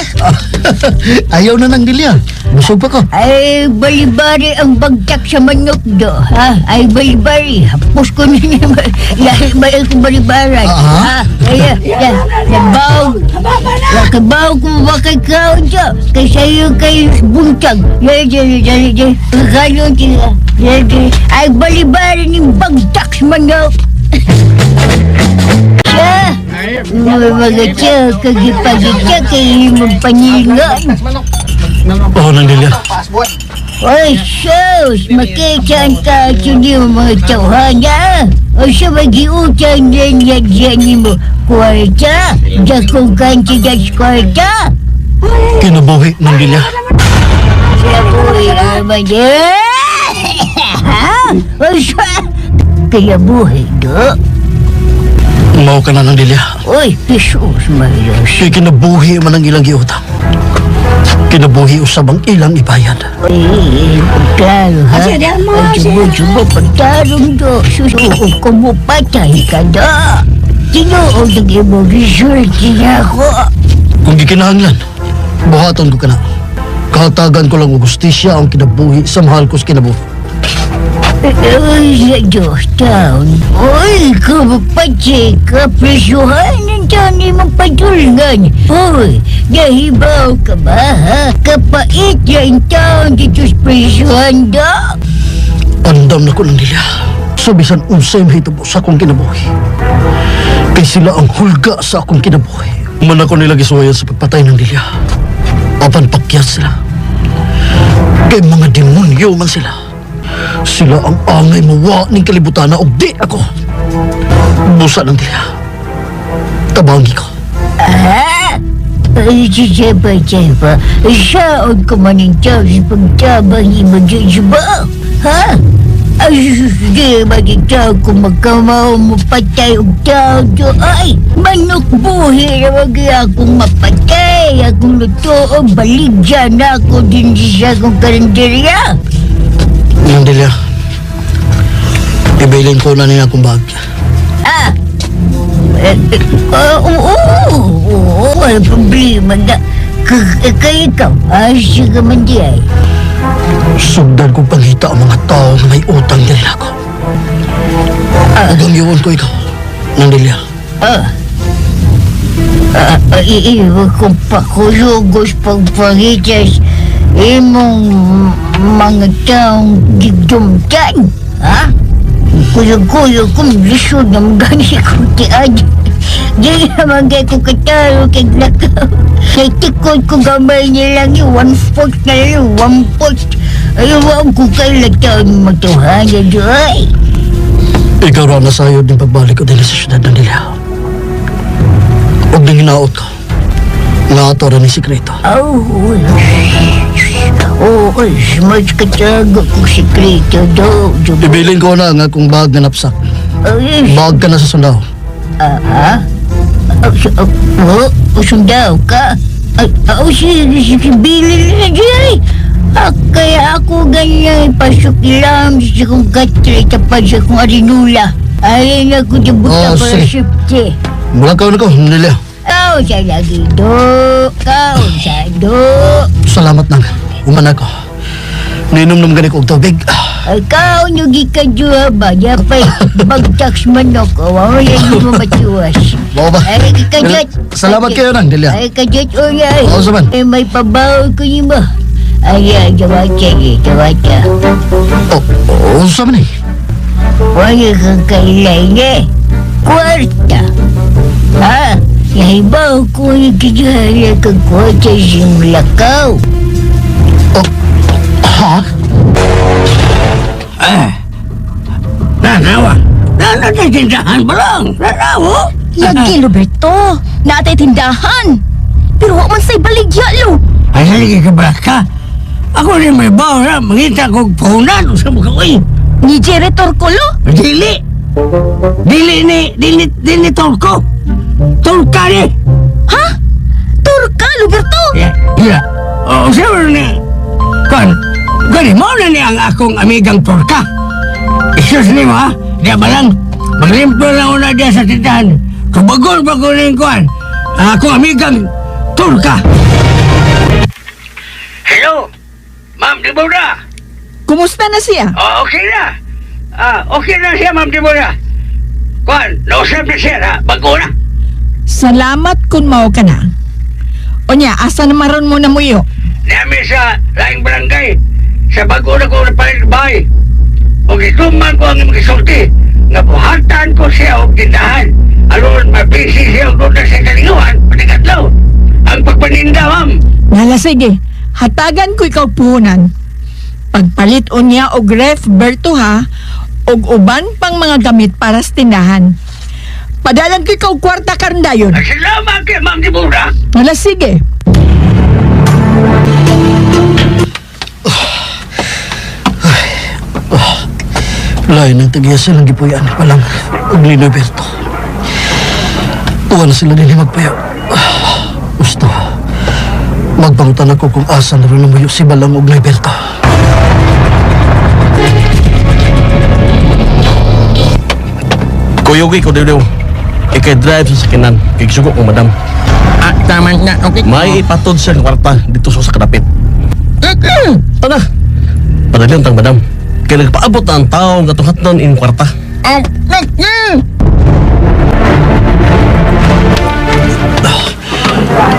Ayaw na Nandilya. Busog pa ko. Ay, balibari ang bagtak sa manok do, ha? Ay, balibari. Hapos ko na niya. Bayal ko balibaran. Ha? Nabaw. Nakabaw ko bakay kao dyan. Kay sa'yo kayo buntag. Kakanon sila. Ay, balibari ng bagtak sa manok. Siya. Mga siya, kagipagitya kayo mong panilingan. Nandilya. Oy, sus! Makichan ka sini mga tawhana. O siya mag-iutang din yan mo. Kwarta? Dakugan siya sa kwarta? Kinabuhi, Nandilya. Siya buhay naman yan. O siya? Kaya buhay do? Mau ka na, Nandilya. Oy, Jesus, Marios. Kaya kinabuhi man ang ilang giutang. Kinabuhi usab ang ilang ibayad. Klaro ha? Subo pagtarong do. Susuko ko mo patay ka da. Tinuod ang imong result niya ako. Kung gikinahanglan, buhaton ko ka na. Kahatagan ko lang o gustisya ang kinabuhi sa mahal ko sa kinabuhi. Uy, sa Diyos taon. Uy, kapapatay ka, presyuhan ng taon ni mong patulungan. Uy, nahibaw ka ba, ha? Kapait yan taon dito sa presyuhan da. Andam na ko lang nila. Sabisan unsay mahitabo sa akong kinabuhi. Kay sila ang hulga sa akong kinabuhi. Man ako nila gisuwayan sa pagpatay ng Dilya. Apan pakyat sila. Kay mga demonyo man sila. Sila ang angay mawa ng kalibutan na og di ako. Busa ng Dilya. Tabangi ko. Ay, siseba. Saod ko man ang tao sa pagtabang imagin ba? Ha? Ay, sige, magitaw kung magkamaw mo patay og tao do. Ay, manok buhi na wag akong mapatay. Akong luto o baligyan ako din sa akong karinderya. Nang Dilya, ibailin ko na niya akong bag. Oo, wala problema na. Kaya ikaw, asya ka man di ay. Sugdan kong pangita ang mga tao na may utang nila ako. Hanggang yun ko ikaw, Nang Dilya. Iiwa kong pakulugos pagparitas imong mga taong gigdumtan, ha? Kuya-kuya kong lisod na magani ko tiad. Di naman kaya ko kataro kay lakaw. Kay tikod ko gamay niya lang yung 1/4 na lang, 1/4. Ayaw ko kay lataon matuhan na doy. Ikaw raw nasayod ng pagbalik ko din sa syudad na nila. Huwag nang hinaot ko. Nga ato rin yung sikreto. Mas katago kong sikreto do. Ibilin ko na nga kung bag na napsak. Bag ka na sa sundaw. Sundaw ka? Sige, bilin na dyan. Kaya ako ganyan, pasok lang sa kong katri tapos sa kong arinula. Ay na ko dibuta para sipte. Mula ka na ko, nila. Kau sa lagi do, kau sa do. Salamat nang, uman ako. Ninom naman gani ko og tubig. Ay kau nyugi ka juha ba? Yapay, bagtaks manok. Wawa yan mo matiwas. Bawa ba? Ay kajot. Salamat kayo nang, Delia. Ay kajot uyay. Oo, saman. Ay may pabaw ko niyo ba? Ay, jawaca. Oo, saman eh. Wala kang kailangan. Kwarta. Ha? Nahibaw ko yung kijahala kang kwarta siyang lakaw. Ha? Nanawa. Nanatay tindahan ba lang? Nanawa? Lagi, Roberto. Natay tindahan. Pero wak man sa'y baligya, lo. Ay, haligi ka ba ka? Ako rin may bawa na mangita kong puhunan sa mukha ko eh. Ni Jerry Torcolo? Dili Torco. Torca ni. Ha? Turka, Roberto? Yeah. O, sabi na. Gani mo na ni ang akong amigang Torca. Isus ni mo ha? Diya ba lang? Maglimplo lang una diya sa tindahan. Kabagol ba ko na yung kuhan? Ang akong amigang Torca. Hello? Ma'am Deborah? Kumusta na siya? Okay na. Okay na siya, Ma'am Deborah. Kuhan, nausap na siya na. Bago na. Salamat kung mao ka na. Onya, asa na maron mo na muyo? Nami sa laing barangay. Sa bago na ko na palit bahay. O gituman ko ang magisulti. Nga buhatan ko siya o tindahan. Alon, mabisi siya o doon na sa kalinguhan. Panikatlaw. Ang pagpaninda, ma'am. Nala, sige. Hatagan ko ikaw puhunan. Pagpalit o niya og ref Berto ha, og uban pang mga gamit para sa tindahan. Padalan ko ikaw kwarta karandayon. Salamat kay Ma'am Deborah. Nala, sige. Lain ang tagiya silang gipuyan pa lang og ni Roberto. Tuwa na sila din magpayo. Gusto. Magpangutan ako kung asa na rin namuyo si Balang og Roberto. Kuyugi ko daw. Ikay-drive sa sakinan. Kiksugo ko, madam. Tama na, okay. May ipatod siya ng kwarta dito sa kadapit. Tana. Padalian tang, madam. Kaya nagpaabot na ang taong katuhatnon in kwarta.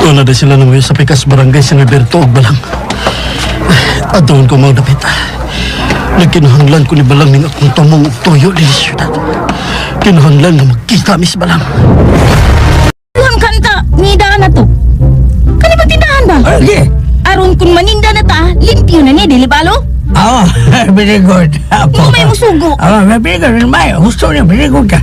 Tuwa na din sila namuyo sa pikas barangay si Roberto og Balang. At doon ko maudapit. Nagkinuhanglan ko ni Balang ning akong tumong tuyo din sa syudad. Kinuhanglan na magkita mis Balang. Tuhan kanta, nida na to. Kani ba tindahan ba? Okay. Aron kung maninda na ta, limpyo na ni, dili balo? Oh, very good. Ikaw may musugo. Very good. May gusto niya, very good ka.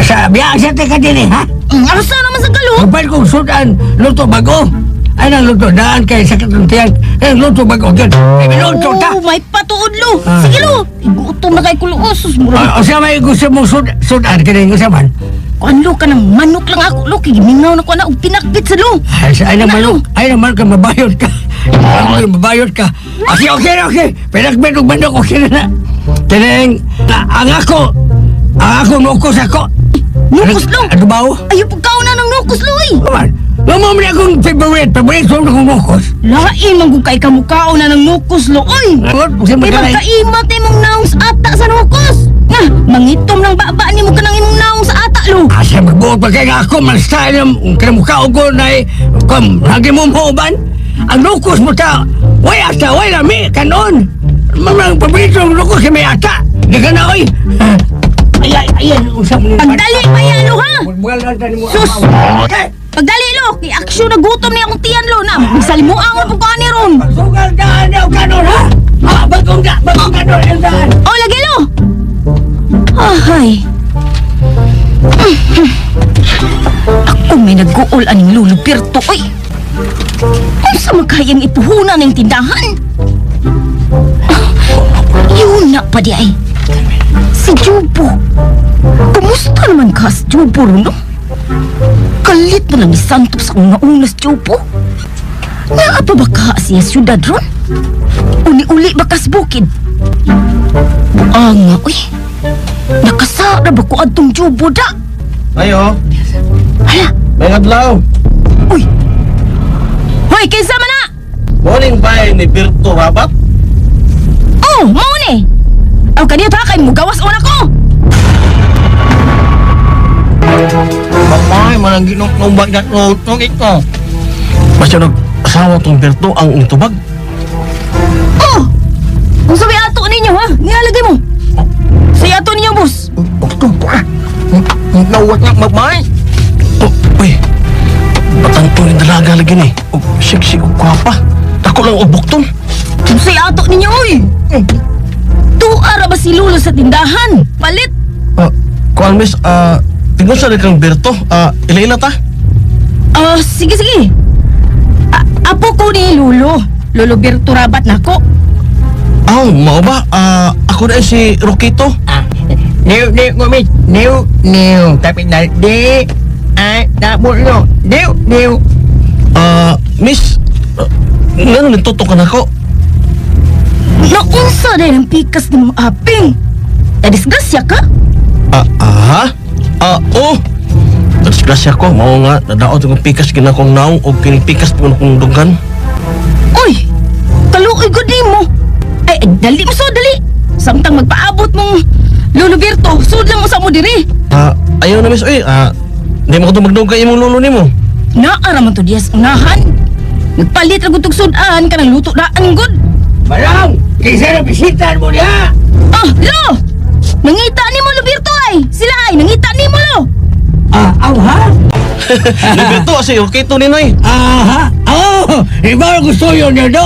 Sa biyak siya ka din eh, ha? Asa naman sa kalo? Kapag kong sudan, luto bago. Ay nang luto, daan kay sakit ng tiyan. Luto bago, yun. Luto ta. May patuod lo. Sige lo. Igutom na kay kuluosos mo. O siya may gusto mong sudan ka rin gusto man. Kuanlo ka ng manok lang ako lo. Kigimingaw na ko na og pinakbit sa lo. Ay naman ka, mabayot ka. Mabayot ka. Okay. Pinakbit og manok, okay na. Tineng, ang ako nukos ako. Nukos lo? Ano ba o? Ayaw pagkaw na ng nukos lo eh. Mama mo na akong favorite so akong nukos. Lain man kung kay kamukao na ng nukos lo oy. Magkaimat mong naong sa ata sa nukos. Nga, mangitom ng baba ni mo ka ng imong naong sa ata lo. Asa magbuot pa kay ako man style ng kinamukha ko na lagi mo mauban. Ang lukos mo ta, way ata, way lami, kanon. Mamang paborito ang lukos kay may ata. Daga na, oy. Ayan, usap mo. Pagdali pa yan lo ha. Sus! Okay. Pagdali lo, kay aksyon na gutom niya akong tiyan lo na. Magsalimuang mo po ni ron. Sugal daan daw kanon, ha? Ha, bagong kanon ang daan. Oh, lagi lo. Ahay. Ako may nag-uol aning Lolo Berto, oy. Kung sa magkayang ipuhunan ng tindahan. Yun na pa di ay. Si Jubo. Kumusta naman ka si Jubo ron, no? Kalit na lang ni Santos kung naunas Jubo. Naapa ba ka siya syudad ron? Uli-uli ba ka sa bukid? Buanga, uy. Nakasara ba ko adtong Jubo da? Ayo, Hala, may adlaw. uy. Hoy, kinsa man na? Morning bay ni Berto Rabat. Oh, mao ni. Aw kaniya ta kay mugawas una ko. Mamay, manang ginumbag na nung ito. Basta nag-asawa tong Berto ang itubag. Oh! Kung sabi ato ninyo ha, nilalagay mo. Say ato ninyo, boss. Nawat nga mamay. Uy, batang to yung dalaga lagi ni. Siksi o kwapa. Ako lang ubok to. Kung say ato ninyo, uy. Tuara ba si Lolo sa tindahan? Palit. Kuan miss, tingnan sa kang Berto. Ila-ila ta? Sige, sige. Apo ko ni Lolo. Lolo Berto Rabat na ko. Mao ba? Ako na si Rokito. New, ngumit. New. Tapi na, di. Ay, nabulo. New. Miss, nga nagtutok ka na ko. Naunsa rin ang pikas ni mong aping. Nadisgrasya ka? Oh. Disgrasya ko. Mao nga, nadaot akong pikas ginakong naong o kinipikas po akong dunggan. Uy, kaluoy ko di mo. Ay, dali mo so, dali. Samtang magpaabot mong Lolo Berto, sud lang mo sa mo diri. Ayaw na miss, di mo ko ito magdugay imong lolo ni mo. Naara man to diyas unahan. Nagpalit ra gud tog sudan ka ng luto daan gud. Barang, kaysa na bisitan mo niya. Lo! Nangita ni mo Lolo Berto ay. Sila ay nangita ni mo lo. Ha? Ni Berto kasi Rokito ni Noy. Ha? Oh, iba gusto yun niya do.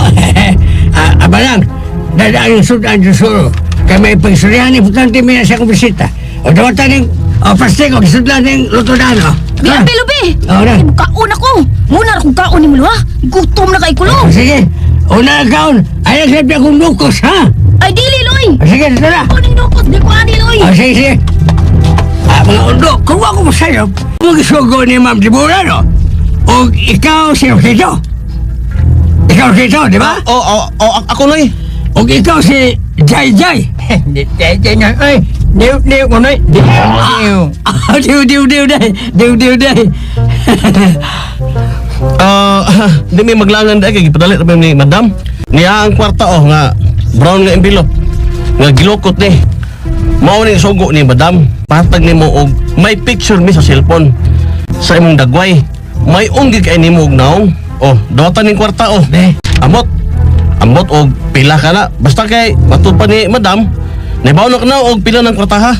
Barang, dadaan yung sudan yung suro. Kaya may pagsuryahan ni Putante Mina sa kubisita. O dawatan yung pastego, kisudlan yung lutodaan, o. Lubi! Oo na. Kaon ako. Muna akong kaon ni mo lo ha. Gutom na kay kulo. Sige, una na kaon. Ay, nagsabi akong lukos, ha? Ay, dili loy. Sige, ito na. Kuning nukos, di ko ani loy. Sige. Mga undo, kung ako masayop, mag-isugo ni Ma'am Dibura, no? O ikaw si Rosito. Ikaw Rosito, di ba? Ako Noy. O ikaw si Jai. Jai na, ay. Diw ko, Noy. Diw day. Di may maglangan dahil kaya gipadali na ni Madam. Niya ang kwarta nga brown nga envelope. Nga gilokot ni. Mao ni sugo ni Madam. Patag ni mo og may picture mi sa cellphone. Sa imong dagway. May unggi kay nimo og naong. Dawatan ning kwarta Amot og pila ka na. Basta kay matud pa ni Madam. Naibaw na ka na og pila ng kwarta ha.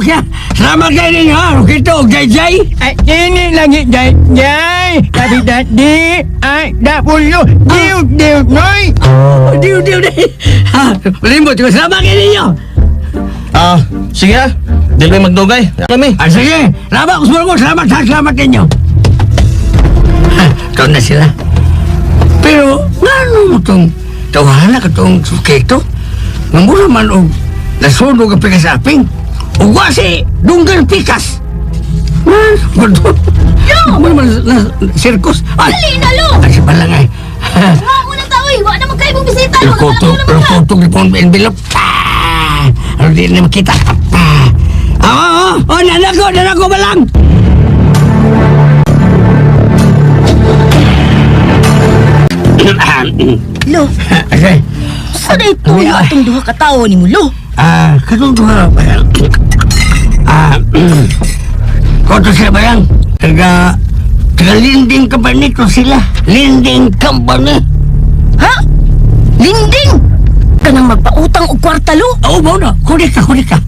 Okay. Salamat kayo ninyo ha. Rokito og Jai. Ay, ini lagi Jai. Tapi dati ay dapulo. Diw, Noy. Diw. Limbot ko. Salamat kayo ninyo. Sige ha. Dili may magdugay. Alami. Sige. Salamat ninyo. Ikaw na sila. Pero, ano mo itong tawahan ka itong Rokito? Namura man o nasunog ang pikasaping. O wasi, dunggan pikas. Ano man na sirkus. Dali na lo. Ay, siya lang ay. Mga unang tao eh. Wala naman kayo mong bisita. Rokotog ni Pong Envelope. Ano din na makita. Nanago ba lang? Lo, saan ay tuyo atong duha ka tao ni mo, Lo? Katong duha ba yan? Koto sila ba yan? Taga Linding Company ko sila. Linding Company. Ha? Linding! Kanang magpautang og kwarta, lo? Oo, mo na. Huli ka.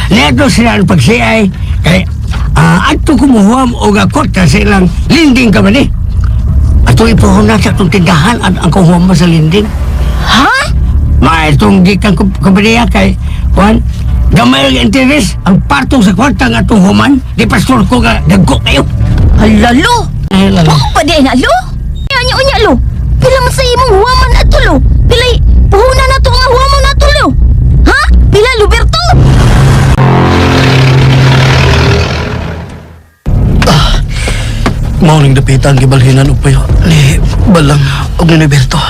Neto sila ang pagsiyay. Kaya, ato kumuhuam o gakota sa ilang Linding Company. Ato ipuhon na sa itong tindahan at ang kuhuam mo sa Linding. Ha? Itong gikan kumpanya kay Juan, gamay ang interes ang patong sa kwarta nga itong human. Di pastor ko nga dagko kayo. Hala, lo? Ay, lalo. Oo pa din na, lo? Anya, lo? Pila man sa imong huwaman na to, lo? Pila'y puhunan na to nga huwaman na to, lo? Ha? Pila, Luberto? Mauling dapitan gibalhinan og payo ni Balang og ni Berto.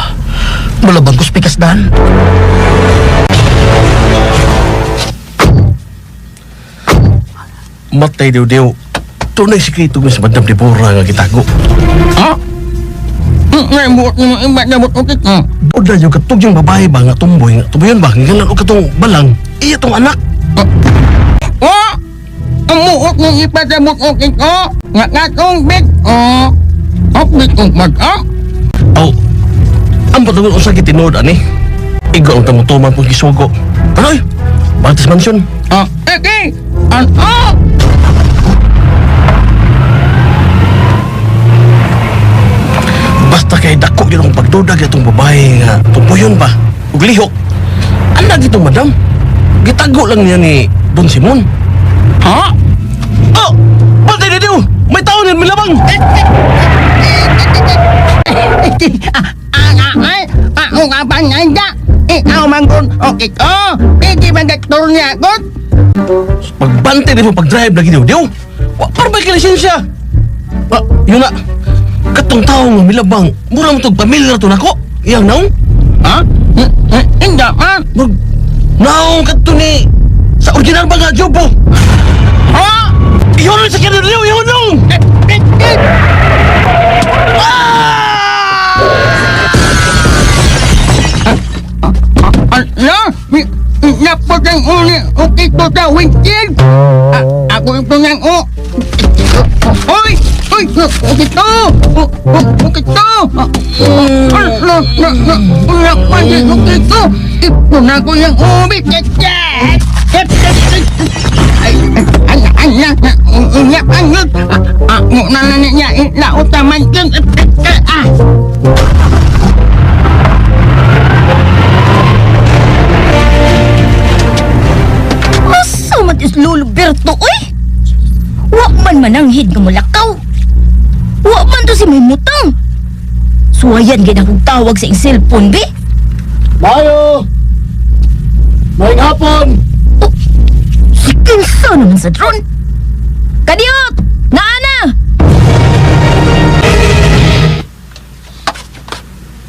Malabang kuspikas dan. Matay diw-diw. Tunay sikreto mo sa Madam Deborah nga gitago. Ha? Ngay buot mo iba na buot ukit mo. Oda yung katog yung babae ba nga tumboy nga. Tumboyon ba? Ngayon o katong Balang. Iya tong anak. Ha? Ang buot mo iba na buot ukit ko. Nga katong bit. Bit kong mag-up. Aw, ang patungon usa gitinod ani. Igo ang tamutuman pong gisugo. Anoy? Batis mansyon. Eki! Basta kay dako gyud ang pagdudag itong babae nga tumboyon ba? Ug lihok. Ana gitong madam. Gitago lang niya ni Don Simon. Ha? Oh! Batay na diw! May tao niyan milabang! Ako nga ba nga? Ikaw manggun ukit ko. Hindi ba doktor niya ako? Pagbante din mo pag-drive lagi diw. Wa para ba lisensya? Yun na. Katong tao nga milabang. Mura mo tong pamilya na to nako. Iyang naong? Ha? Hindi man. Naong kato ni sa original ba nga job po? Ha? Iyon sa kanila diw, iyon nung! Ano? Napot ang uli ukit ko sa windshield. Ako ito niyang Hoy! Hoy! Ukit ko! Ukit ko! Nakapagin ukit ko! Ito na ko yung umit! Iyak ang yun! Ako na lang niya ilautaman yun! Asa man is Luluberto, oy? Wa man mananghid nga mulakaw. Wa man to si may mutang. Suwayan gid akong tawag sa iyong cellphone, be. Mayo! Maing hapon! Oh, si Kinsa naman sa drone? Kadiot! Naana!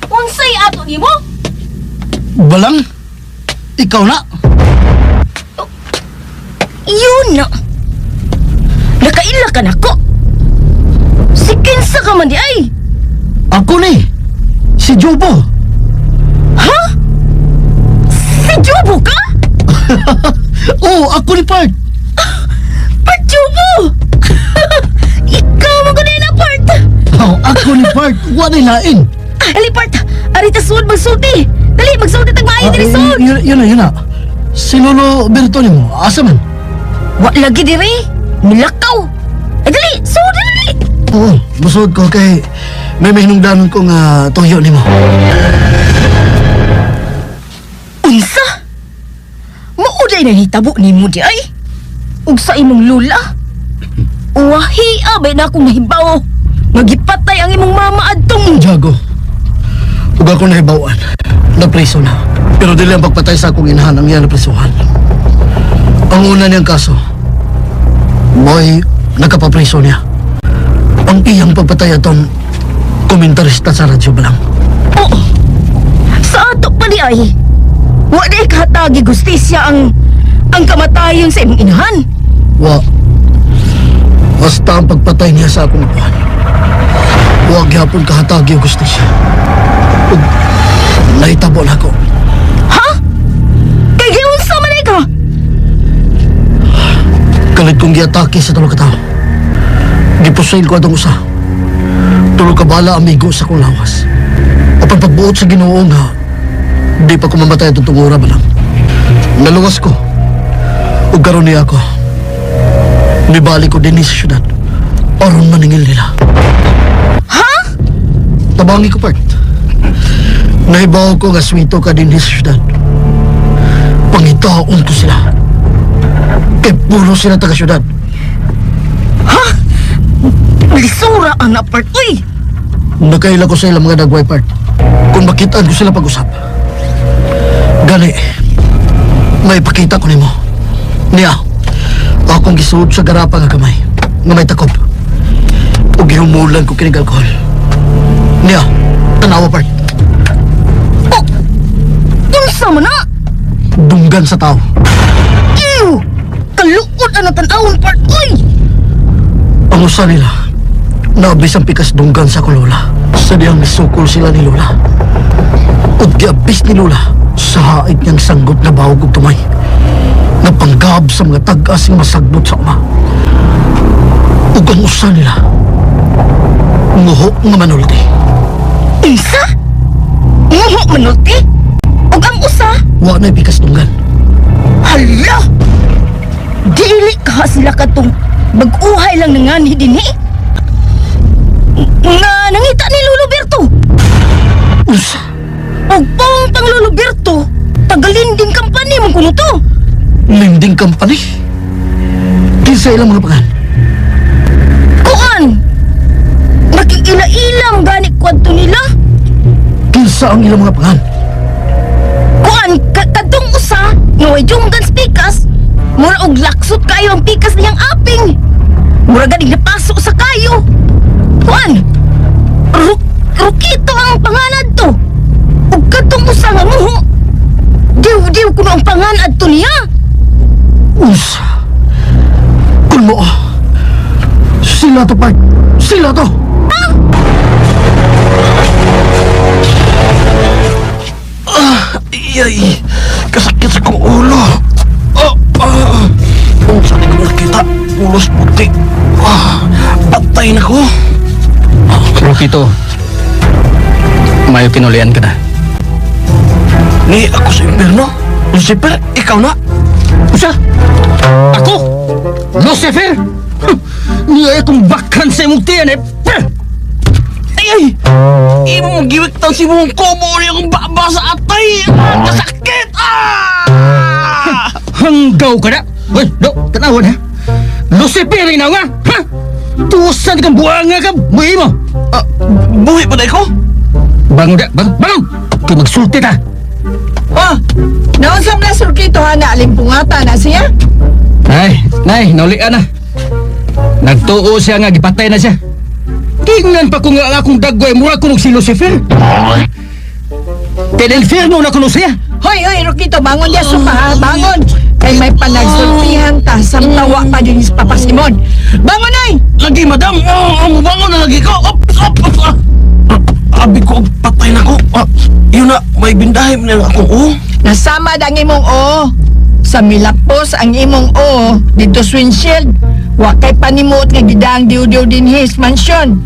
Unsay ato nimo? Balang? Ikaw na? Yun na. Nakaila ka na ko. Si Kinsa ka man di ay. Ako ni. Si Jobo. Ha? Si Jobo ka? Oo, ako ni Part. Part Jobo! Ikaw mo ko na Part. Oh, ako ni Part. Wa na lain. Ali Part, arita suod magsulti. Dali, magsulti tagmaayo diri suod. Yun na. Si Lolo Berto ni mo, asa man? Wa lagi diri. Milakaw. Ay dali, suod na dali. Oo, busod ko kay may hinungdanon ko nga tuyo ni mo. Unsa? Mauday na hitabo ni mo di ay. Ug sa imong lula. Wahi abay na akong nahibaw. Magipatay ang imong mama adtong. Jago. Ug ako nahibawan. Napreso na. Pero dili ang pagpatay sa akong inahan ang iya napresohan. Ang una niyang kaso, mo'y nakapapreso niya. Ang iyang pagpatay atong komentarista sa radyo ba lang. Oo. Sa ato pa di ay. Wa di kahatagi justisya ang kamatayon sa imong inahan. Wa. Basta ang pagpatay niya sa akong apuhan. Huwag yapon kahatagi ang justisya. Ug nahitabo na ako. Ha? Kay giunsa man ay ka? Galit kong giatake sa tulog ka tao. Gipusail ko atong usa. Tulog ka bala amigo sa kong lawas. Apan pagbuot sa Ginoo nga, di pa ko mamatay itong tungura ba lang. Naluwas ko. Ug karon niya ako. Nibalik ko din sa syudad. Aron maningil nila. Ha? Tabangi ko, Part. Naibaw ko nga swito ka din sa syudad. Pangitaon ko sila. Kaya puro sila taga-syudad. Ha? Lisura anak Part. Uy! Nakaila ko sa ilang mga nagway, Part. Kung makitaan ko sila pag-usap. Gani, may pakita ko nimo. Niya, akong gisuod sa garapa nga kamay. Nga may takop. O gihumulan ko kinig alkohol. Niya, tanawa, Part. Oh! Unsa man na? Dunggan sa tao. Ew! Kaluod ang natanawon, Part. Uy! Ang usa nila, naabis ang pikas dunggan sa kulola. Sa diyang misukol sila ni Lola. At giabis ni Lola sa haid niyang sanggot na bawag ug tumay. Napanggab sa mga tag-as nga masagbot sa uma. Ug ang usa nila, nguho nga manulti. Isa? Nguho manulti? Ug ang usa? Wa na'y pikas dunggan. Hala! Dili ka sila katong mag-uhay lang nangani dinhi? Nga nangita ni Lolo Berto. Usa? Og pang Lolo Berto, tagalinding company mo kuno to. Lending company? Kinsa ilang mga pangan? Kuan! Nakikila-ilang gani kwadto nila. Kinsa ang ilang mga pangan? Kuan, kadtong usa, nga way junggan pikas, mura og laksot kayo ang pikas niyang aping. Mura ganing napaso sa kayo. Kuan, Rokito ang panganad to. Ug kadtong usa nga muho. Diw kuno ang panganad to niya. Usa? Kun mo, sila to, Part. Sila to. Iyay, kasakit sa kong ulo. Kung saan ko nakita, ulos puti. Patay na ko. Rokito, mayo kinulian ka na. Ni ako sa impyerno? Lucifer, ikaw na? Usa? Ako? Lucifer? Niya akong bakan sa imong tiyan eh. Ay! Imong giwik tang si mong kobo niya kong baba sa atay! Kasakit! Hanggaw ka na. Uy, tanawan ha. Lucifer ina nga. Ha? Tuwasan kang buanga ka. Buhi mo. Buhi pa na ko? Bangon da. Bangon. Kaya magsulti ta. Oh, nausap na surkito ha na alimpungata na siya? Nay, naulian na. Nagtuo siya nga, gipatay na siya. Tingnan pa ko nga akong dagway, mura kunog si Lucifer. Tinelfirmo na kunog siya. Hoy, Rokito, bangon niya supa ha, bangon. Kay may panagsultihan ta, samtawa pa din si Papa Simon. Bangon ay! Lagi, madam. Bangon na lagi ko. Abi ko, patay na ko. Yun na, may bindahin na ako. Nasama ang imong sa milapos ang imong dito sa windshield. Wakay panimot nga gidang diw-diw din his mansion.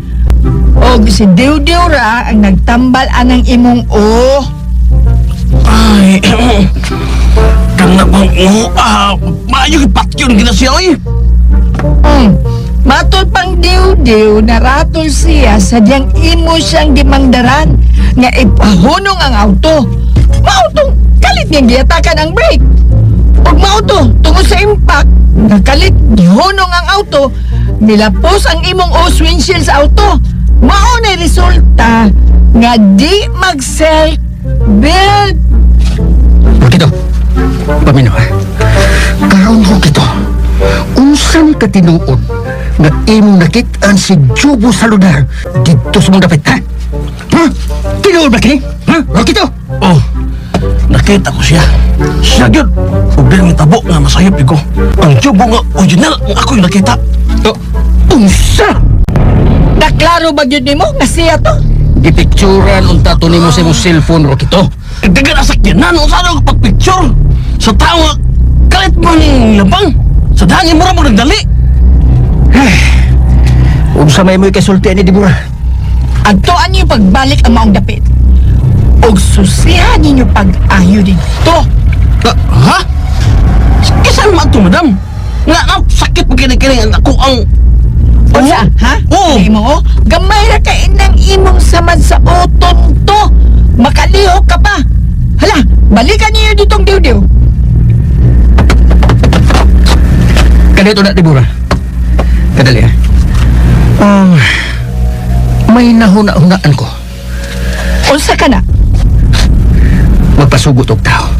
O si diw-diw ra ang nagtambal anang imong Ay, kang na bang maayo ipatyon gina siya oy. Matod pang diw-diw naratol siya sa diyang imo siyang gimangdaran nga ipahunong ang auto. Mautong kalit niya giyatakan ang brake. Ug mauto tungod sa impact nakalit gihunong ang auto, nilapos ang imong windshield sa auto. Mao na resulta nga di mag-seat belt. Rokito, paminaw ha. Karon Rokito, unsan ka tinuod nga imong nakitaan si Jobo sa lugar dito sa mong dapit, ha? Ha? Tinuod ba kini? Ha? Rokito? Nakita ko siya. Siya yun. Huwag din tabo nga masayap ko. Ang jobo nga original ang ako yung nakita. Unsa? Naklaro ba yun ni mo nga siya to? Ipikturan unta to nimo sa imong cellphone, Rokito. Dagan asakyanan. Saan ako pagpicture? Sa tao nga kalit man yung labang. Sa dangin mo mo nagdali. Sa may mo'y kasultian ni Deborah. Adtoan niyo pagbalik ang maong dapit. Og susihan ninyo pag-ayo dito. Ha? Kisan man ito, madam? Sakit mo kinikiling ako ang... Unsa, ha? Oo. Di mo, gamay na kain ng imong samad sa uton to. Makalihok ka pa. Hala, balikan niyo ditong diw-diw. Ganito na, Deborah. Kadali, ha? May nahuna-hunaan ko. Unsa ka na? Magpasugot og tao.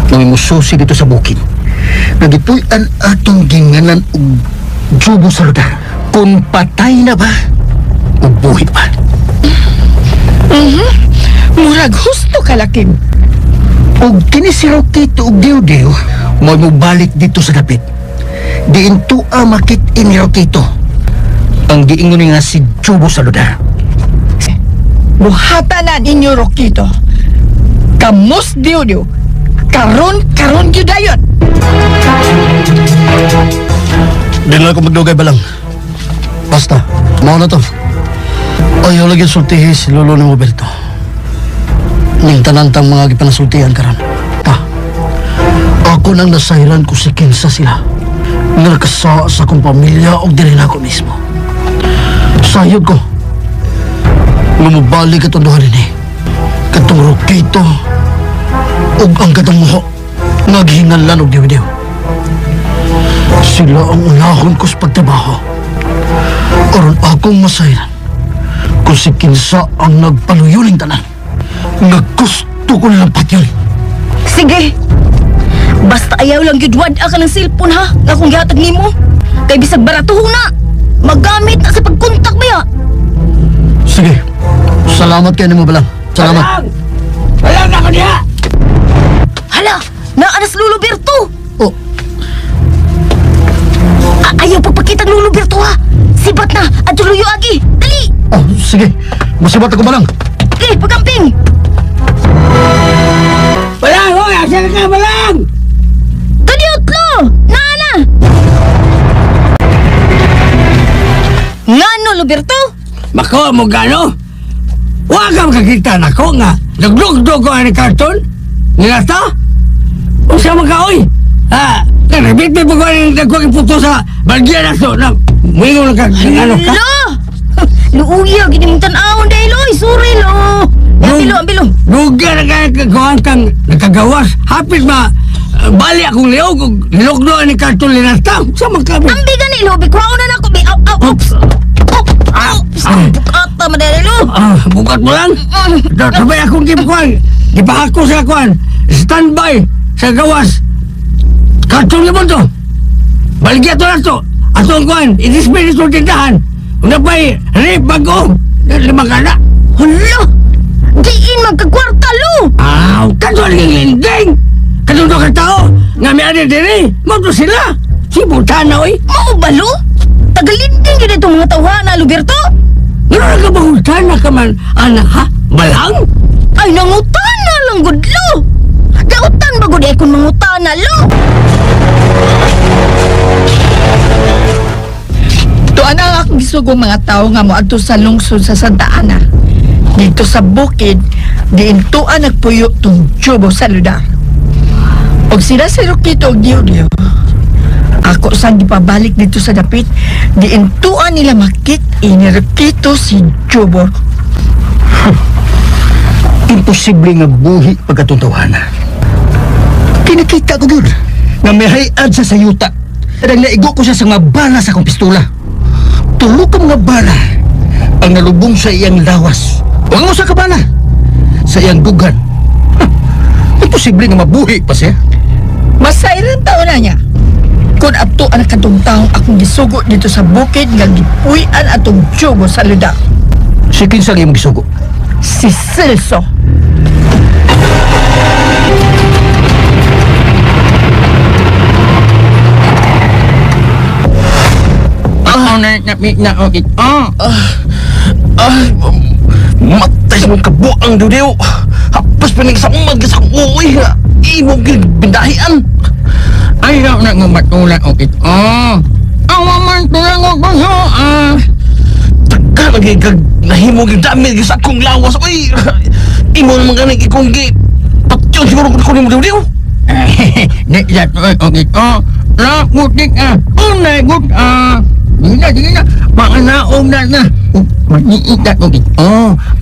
Nung imususi dito sa bukid. Nagipuy-an atong ginganan og jubo sa lugar. Kung patay na ba o buhi pa. Murag husto ka, Lakim. Og kinisiraw kito og diw-diw, mo balik dito sa dapit. Diin tuwa makit iniraw kito. Ang giingon nga si Jubo sa lugar. Buhata na ninyo, Rokito. Kamus diw-diw. Karon yun dayon. Di na ako magdugay balang. Basta, mao na to. Ayaw lagi sultihi si Lolo ni Roberto. Ning tanantang mga gipanasultihan karon. Pa, ako nang nasayran ko si kinsa sila. Nagkasa sa akong pamilya o dili na ako mismo. Sayod ko. Lumubalik itong duha rin eh. Katong Rokito o ang katong muho. Naghingalan og diw-diw. Sila ang unahon ko sa pagtrabaho. Aron akong masayran kung si kinsa ang nagpaluyuling tanan. Naggusto ko nilang patyon. Sige. Basta ayaw lang gidwad ka ng cellphone ha, nga kung gihatag nimo. Kay bisag barato na. Magamit na sa pagkontak ba. Sige. Salamat kayo ni mo balang. Salamat. Balang na ko niya! Hala, naanas Lolo Berto. Oh, Ayaw pagpakitang Lolo Berto ha. Sibat na, at luyo agi. Dali. oh, sige. Masibat ako balang. Okay, pagamping. Balang, hoy! Asa ka, Balang! Kaniutlo! Nana! Ngano, Roberto? Mako mo gano? Huwag ka makakita na ko nga. Nagdugdog ko ang karton. Nilata? O siya magkaoy? Ha? Nagbitin po ko ang nagkuha iputo sa bagyan na so. Mwingo lang ka. Ano ka? Lo! Luuya, gini mong tanawon dahil, Loy. Sorry, Lo. Ambilo. Lugar na kaya kagawan kang nakagawas. Hapit ma. Bali akong liog. Nilugdo ang karton linata. Sa magkabi. Ang biga ni Lo. Bikwao na na ko. Oops. Bukata madali, Lo. Bukat mo lang. Sabay akong gibukuan. Gipahako sa kuan. Standby sa gawas. Karton naman to. Baligya to na to. Atong kuan. Itisbay ni tindahan. Una pa'y rip bago. Lima ka na. Hala! Diin magkakwarta, Lo. Kanto ang linding. Kanto ka tao. Nga may adi diri. Mato sila. Sibutan na, oy. Mao ba, Lo? Tagalinding yun itong mga tawhana, Roberto. Ano na kabangutan na ka man, anak ha? Balang? Ay, nangutana lang, good, Lo. Dautan ba, good, kung mangutana, Lo? Tuan ang akong gisugong mga tao nga mo adto sa lungsod sa Santa Ana. Dito sa bukid, diin tuan nagpuyo tong Jubo sa lugar. Og sila si Rokito og Diyo-Diyo. Ako sang gipabalik dito sa dapit, diin tuan nila makit ini Rokito si Jubo. Imposible nga buhi pagkatuntawana. Kinakita ko yun nga may hayad sa sayuta. Kadang naigo ko siya sa mga bala sa akong pistola. Tulo ka mga bala ang nalubong sa iyang lawas. Huwag mo sa kabala sa iyang dugan. Imposible nga mabuhi pa siya. Masayran taon na niya. Kung ato ang katong taong akong gisugo dito sa bukid nga gipuy-an atong Jubo sa lugar. Si kinsang iyong gisugo? Si Celso. Matay sa mga kabuang dudiw. Hapas pa nang sa umag sa uwi nga. Ibog bindahian. Ayaw na nga matulan o ito. Awa man tulang o gusto. Taka lagi kag nahimo gyud dami sa akong lawas. Oy. Imo naman ganing ikong gi. Patyon siguro ko ni mo diw. Nek jatuh o ito. La mutik unay gut Sige na. Mga naong na. Maniita o ito.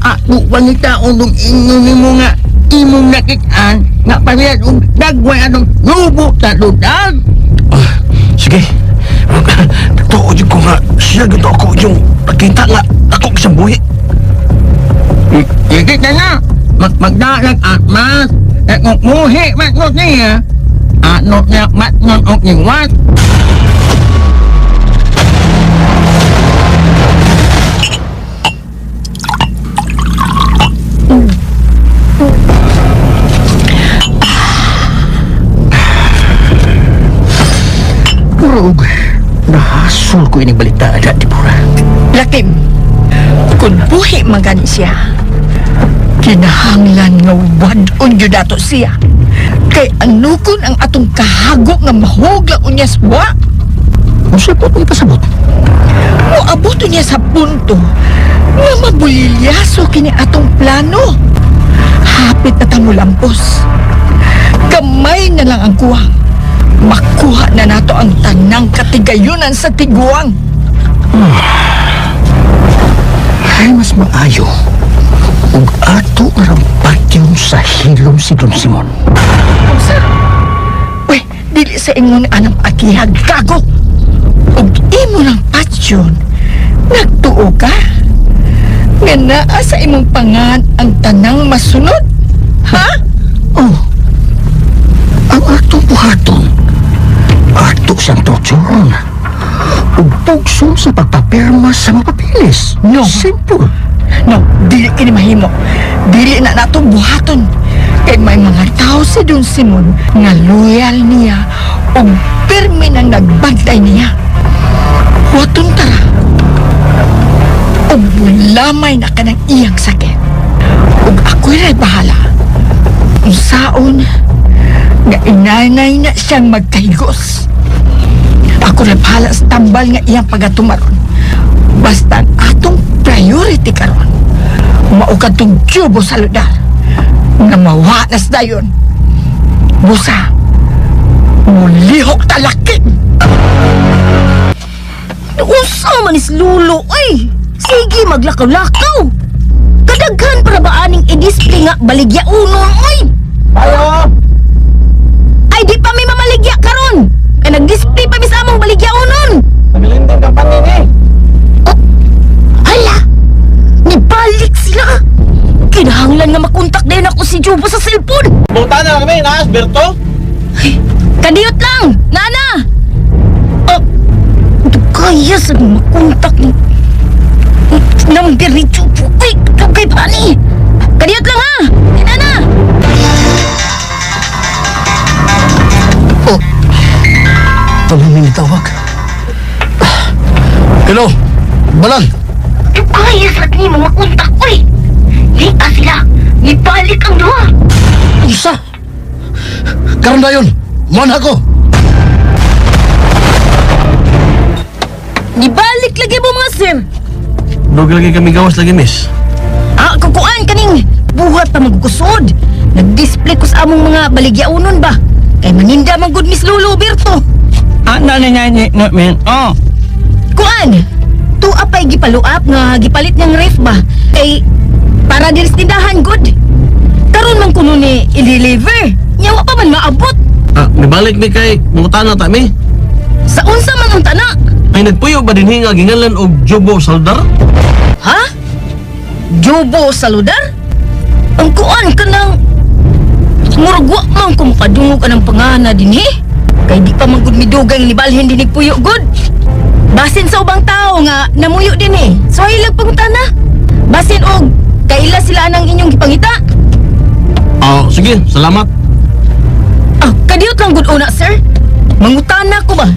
Ako wanita o nung inyo ni mo nga imong nakitaan nga parehas og dagway anong lubo sa ludag. Sige. Totoo ko nga siya gito ako yung nakita nga ako isang buhi. Sige ka na. Magdalag at mas. Kung muhi matnot niya. Anot niya matnot o iwat. Murag, nahasol ko ining balita ada di pura. Lakim, kung buhi magani siya, kinahanglan nga wadon yun dato siya. Kay anukon ang atong kahago nga mahugla unya sa Usa po itong pasabot. Moabuto niya sa punto nga mabulilyaso kini atong plano. Hapit na tamulampos. Gamay na lang ang kuwang. Makuha na nato ang tanang katigayunan sa tiguang. Ay mas maayo ug ato rampat yun sa hilom si Don Simon. Sir, uy, dili sa ingon anang akihag kago. Ug imo ng patsyon, nagtuo ka? Nga naa sa imong pangan ang tanang masunod? Ha? Oh, ang atong buhaton ato siyang torturon ug pugso sa pagpapirma sa mapapilis. No. Simple. No, dili kini mahimo. Dili na nato buhaton. Kay may mga tao si Don Simon nga loyal niya ug pirmi nang nagbantay niya. Waton tara. Ug bulamay na kanang iyang sakit. Ug ako'y ray bahala. Unsaon nga inanay na siyang magkahigos. Ako ray bahala sa tambal nga iyang pagatumaron. Basta atong priority karon mao kadtong Jubo sa ludal nga mawanas dayon. Busa mulihok talakin. Usa man is lulo, ay! Sige, maglakaw-lakaw! Kadaghan para ba aning i-display nga baligya unon, oy! Ayo! Ay, di pa may mamaligya karon! Kaya nag-display pa mi sa among baligya unon! Naglindong ka pa nini! Hala! Nibalik sila! Kinahanglan nga makontak din ako si Jubo sa cellphone! Buta na lang kami, naas, Berto! Ay, kadiyot lang! Nana! Kaya sa makontak ni number ni Jubo. Ay, kay Pani! Kadiyot lang ha! Ay, Nana! Oh, talunin ni tawag. Hello, Balan. Kaya sa ni mga kontak, oy! Di sila! Nibalik ang duha! Isa! Karon dayon, mana ko! Nibalik lagi mo mga sir! Dog lagi kami gawas lagi, miss. Kukuan kaning buhat pa magkusod! Nag-display ko sa among mga baligyaunon ba? Kay maninda man good Miss Lulu Berto! Nanay no men. Kuan! Tuwa pa'y gipaluap nga gipalit niyang ref ba? Kay para diris tindahan good! Karon man kuno ni i-deliver! Nyawa pa man maabot! Nibalik mi kay mutana ta mi. Sa unsa man ang tana? Ay nagpuyo ba din nga gingalan og Jubo Saldar? Ha? Jubo Saludar? Ang kuan ka ng... Muragwa man kung makadungog ka ng pangana din Kay di pa man gud midugay nibalhin dinig puyo good. Basin sa ubang tao nga namuyo din So ilag pangutana. Basin og kaila sila anang inyong gipangita. Sige, salamat. Kadiyot lang gud una sir. Mangutana ko ba?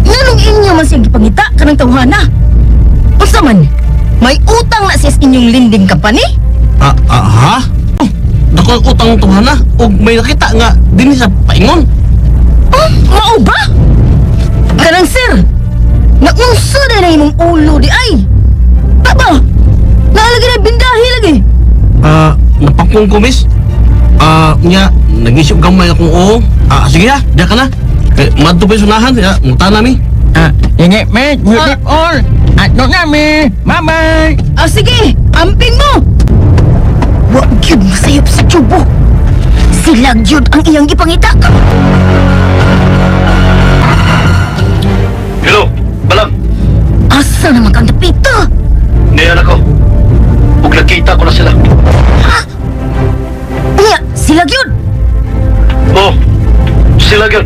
Nganong inyo man siya gipangita kanang tawhana? Unsa man? May utang na siya sa inyong lending company? Ha? Dako ang utang tuhana og may nakita nga dinhi sa paingon. Oh, mao ba? Karang sir, naunsa na imong ulo di ay. Taba, nalagi na bindahi lagi. Napakong ko, miss. Nya, nag-isip gamay akong oo. Sige ha, diya ka na. Madto pa yung sunahan, muta namin. Inge, mate, music all. Ato namin. Bye-bye. Sige, amping mo. Wag yun masayop si Chubo. Silag yun ang iyang ipangita. Hello, Balang. Asa naman kang napita? Niyan ako. Huwag nakita ko na sila. Ha? Niya, silag yun. Oh, sila yun.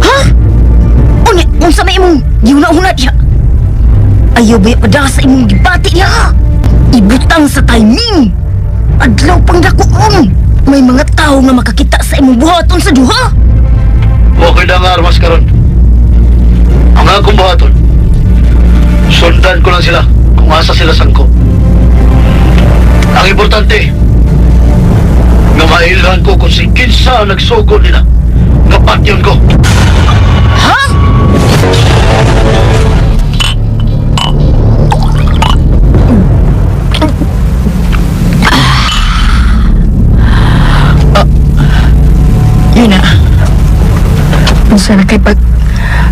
Ha? Unya, unsa may imong giuna-una diya? Ayaw ba pada sa imong gibati niya? Ibutang sa timing. Adlaw pang dakuon. May mga tao nga makakita sa imong buhaton sa duha. Okay na nga armas karon. Ang akong buhaton. Sundan ko lang sila kung asa sila sangko. Ang importante, nga mailhan ko kung si kinsa ang nagsugod nila. Nga patyon ko. Ha? Yun na. Unsa na kay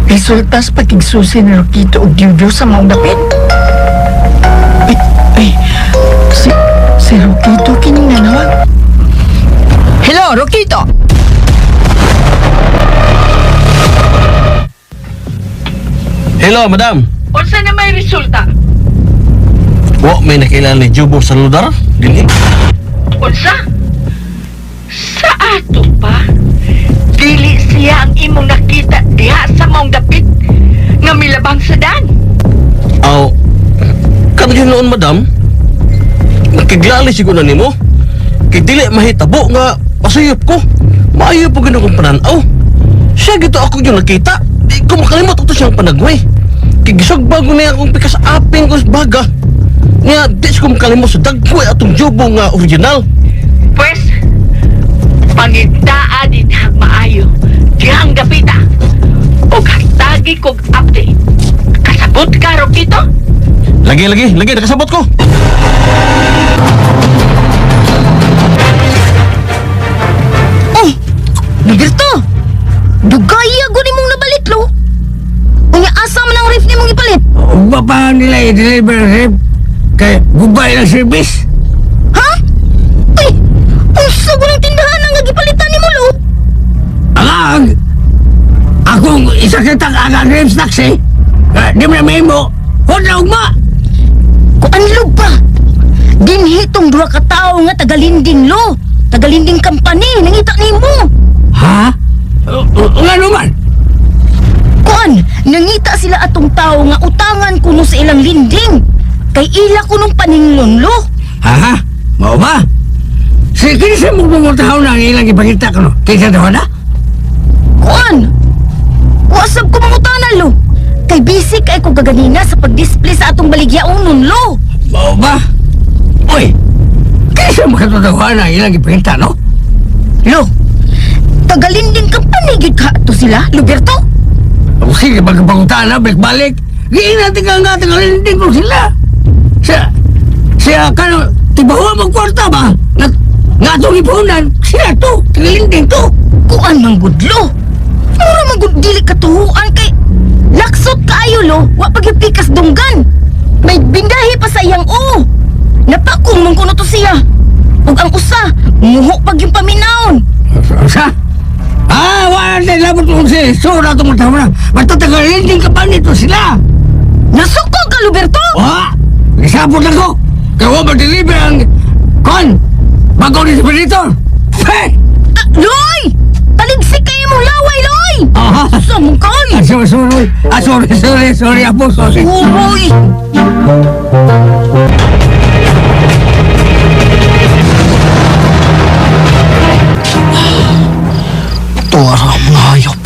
resulta sa pagigsusi ni Rokito og Diudio sa maong dapit? Ay, si Rokito kining nanawag. Hello, Rokito! Hello, madam. Unsa na may resulta? May nakilala ni Jubo sa lugar? Dili. Unsa? Sa ato pa? Dili siya ang imong nakita diha sa maong dapit nga milabang sa dan. Kanina noon, madam. Nakiglali siguro na nimo. Kay dili mahitabo nga pasayop ko. Maayo po ganun kong pananaw. Siya gito ako yung nakita. Di ko makalimot ito siyang panagway. Kay gisog bago na akong pikas aping ko sa baga. Nga, di ko makalimot sa dagway atong Jubo nga original. Pues, pangitaan din ang maayo dihang gapita o hatagi kog update. Kasabot ka, Rokito? Lagi, nakasabot ko. Oh, Roberto! Dugaya guni mong nabalit, lo. Unya asa man ang ref ni mong ipalit? Ba pa nila i-deliver ref? Kay gubay ng service? Ha? Ay, unsa ko ng tindahan ang nagipalitan ni mo, lo? Alang! Akong isa kitang agang ref snacks eh. Di mo na may mo. Huwag na ugma! Kuanlog pa! Dinhi tong duha ka tawo nga tagalinding, lo. Tagalinding company, nangita ni mo. Ha? Nga naman? Kuan, nangita sila atong tawo nga utangan kuno sa ilang linding. Kay ila kunong paninglon, lo. Ha? Mau ba? Sige sa mong pumutahaw na ang ilang ipakita ko, no? Kaysa daw na? Kuan, wasab ko mangutanan, lo. Kay busy kay ko gaganina sa pag-display sa atong baligyaonon, lo. Mau ba? Uy! Kaysa makatutawa na ang ilang ipakita, no? Lo, tagalinding company gid ka to sila, Roberto? O sige, pagkapangutaan na, balik-balik. Giin natin ka nga, tagalinding ko sila. Siya, kano, tibawa magkwarta ba? Nga itong ipunan, siya to, tagalinding to. Kuan mang gudlo. Mura mang gudili katuhuan kay laksot kaayo, lo. Wa pagpikas dunggan. May bindahi pa sa iyang o. Napakong mong kuno to siya. Ug ang usa, muho pag yung paminaon. Sa? Wala na labot mo si Sura itong matama na. Basta tagalinding ka pa nito sila. Nasukog ka, Roberto? Isabot lang ko. Kaya mag-deliver ang kon. Bago ni Spiritor. Hey! Loy! Taligsik kayo mong laway, Loy! Sa mong kay? Sorry, Apo, sorry. Uroy! Tuwara mga hayop.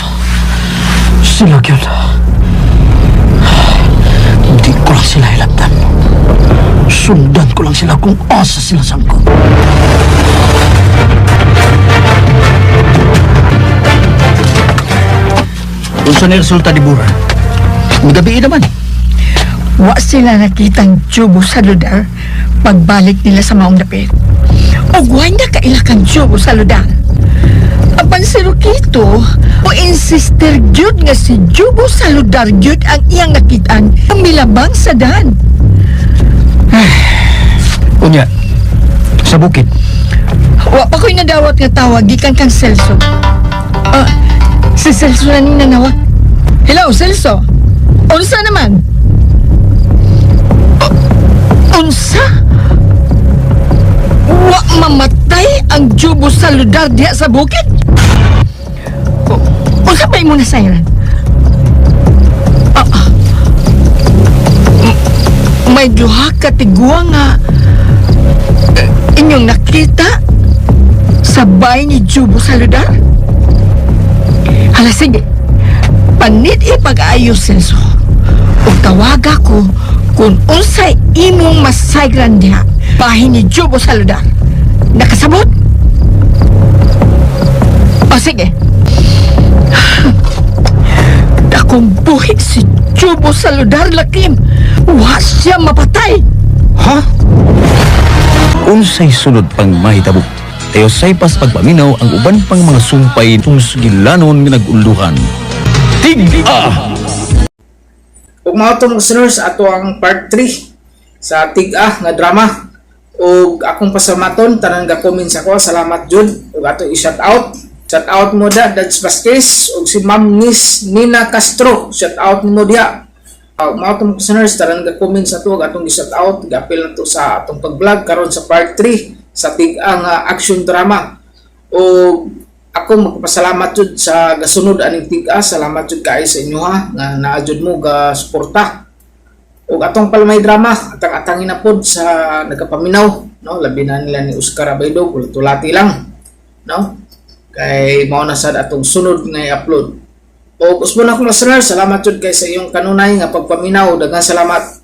Sila yun. Hindi ko lang sila hilabdan. Sundan ko lang sila kung asa sila sangkot. Unsa na resulta di Bura? Magabi naman. Wa sila nakitang tubo sa lugar pagbalik nila sa maong dapit. O guwan na kailakan tubo sa lugar. Apan si Rokito, o insister gyud nga si Jubo sa lugar gyud ang iyang nakitaan ang milabang sa daan. Unya, sa bukid. Wa pa ko'y nadawat nga tawag gikan kang Celso. Si Celso na ning nanawag. Hello, Celso. Unsa naman? Unsa? Wa mamatay ang Jubo sa lugar diha sa bukid? Unsa ba mo na sayran? May duha ka tigwa nga inyong nakita sa bahay ni Jubo sa lugar? Hala, sige. Panit ipag-ayos, Celso. O tawaga ko kung unsay imong masayran diha bahay ni Jubo sa lugar. Nakasabot? O sige. Dakong buhig si Jubo sa lugar, Lakim. Wa siya mapatay. Ha? Unsay sunod pang mahitabo? Tayo say pas pagpaminaw ang uban pang mga sumpay tung sugilanon nga nag-uluhan. Tig-ah! Ug mao to mga listeners, ato ang part 3 sa Tig-ah nga drama. Ug akong pasamaton tanan ga comments ako, salamat jud. Ug ato i-shout out. Shout out mo da Dads Vasquez ug si Ma'am Miss Nina Castro. Shout out mo diha. Mao to mga listeners, tanan ga comments ato ug atong i-shout out. Gapil na to sa atong pag-vlog karon sa part 3 sa Tig-ah nga action drama. Ug ako magpasalamat jud sa gasunod aning Tig-ah. Salamat jud kaayo sa inyo ha nga naa jud mo ga suporta. Ug atong palmay drama atang-atangin na pod sa nagapaminaw, no, labi na nila ni Oscar Abaydog, tulati lang, no, kay mao na sad atong sunod nga i-upload. Ug usbon ako listener, salamat jud kay sa iyong kanunay nga pagpaminaw. Daghang salamat.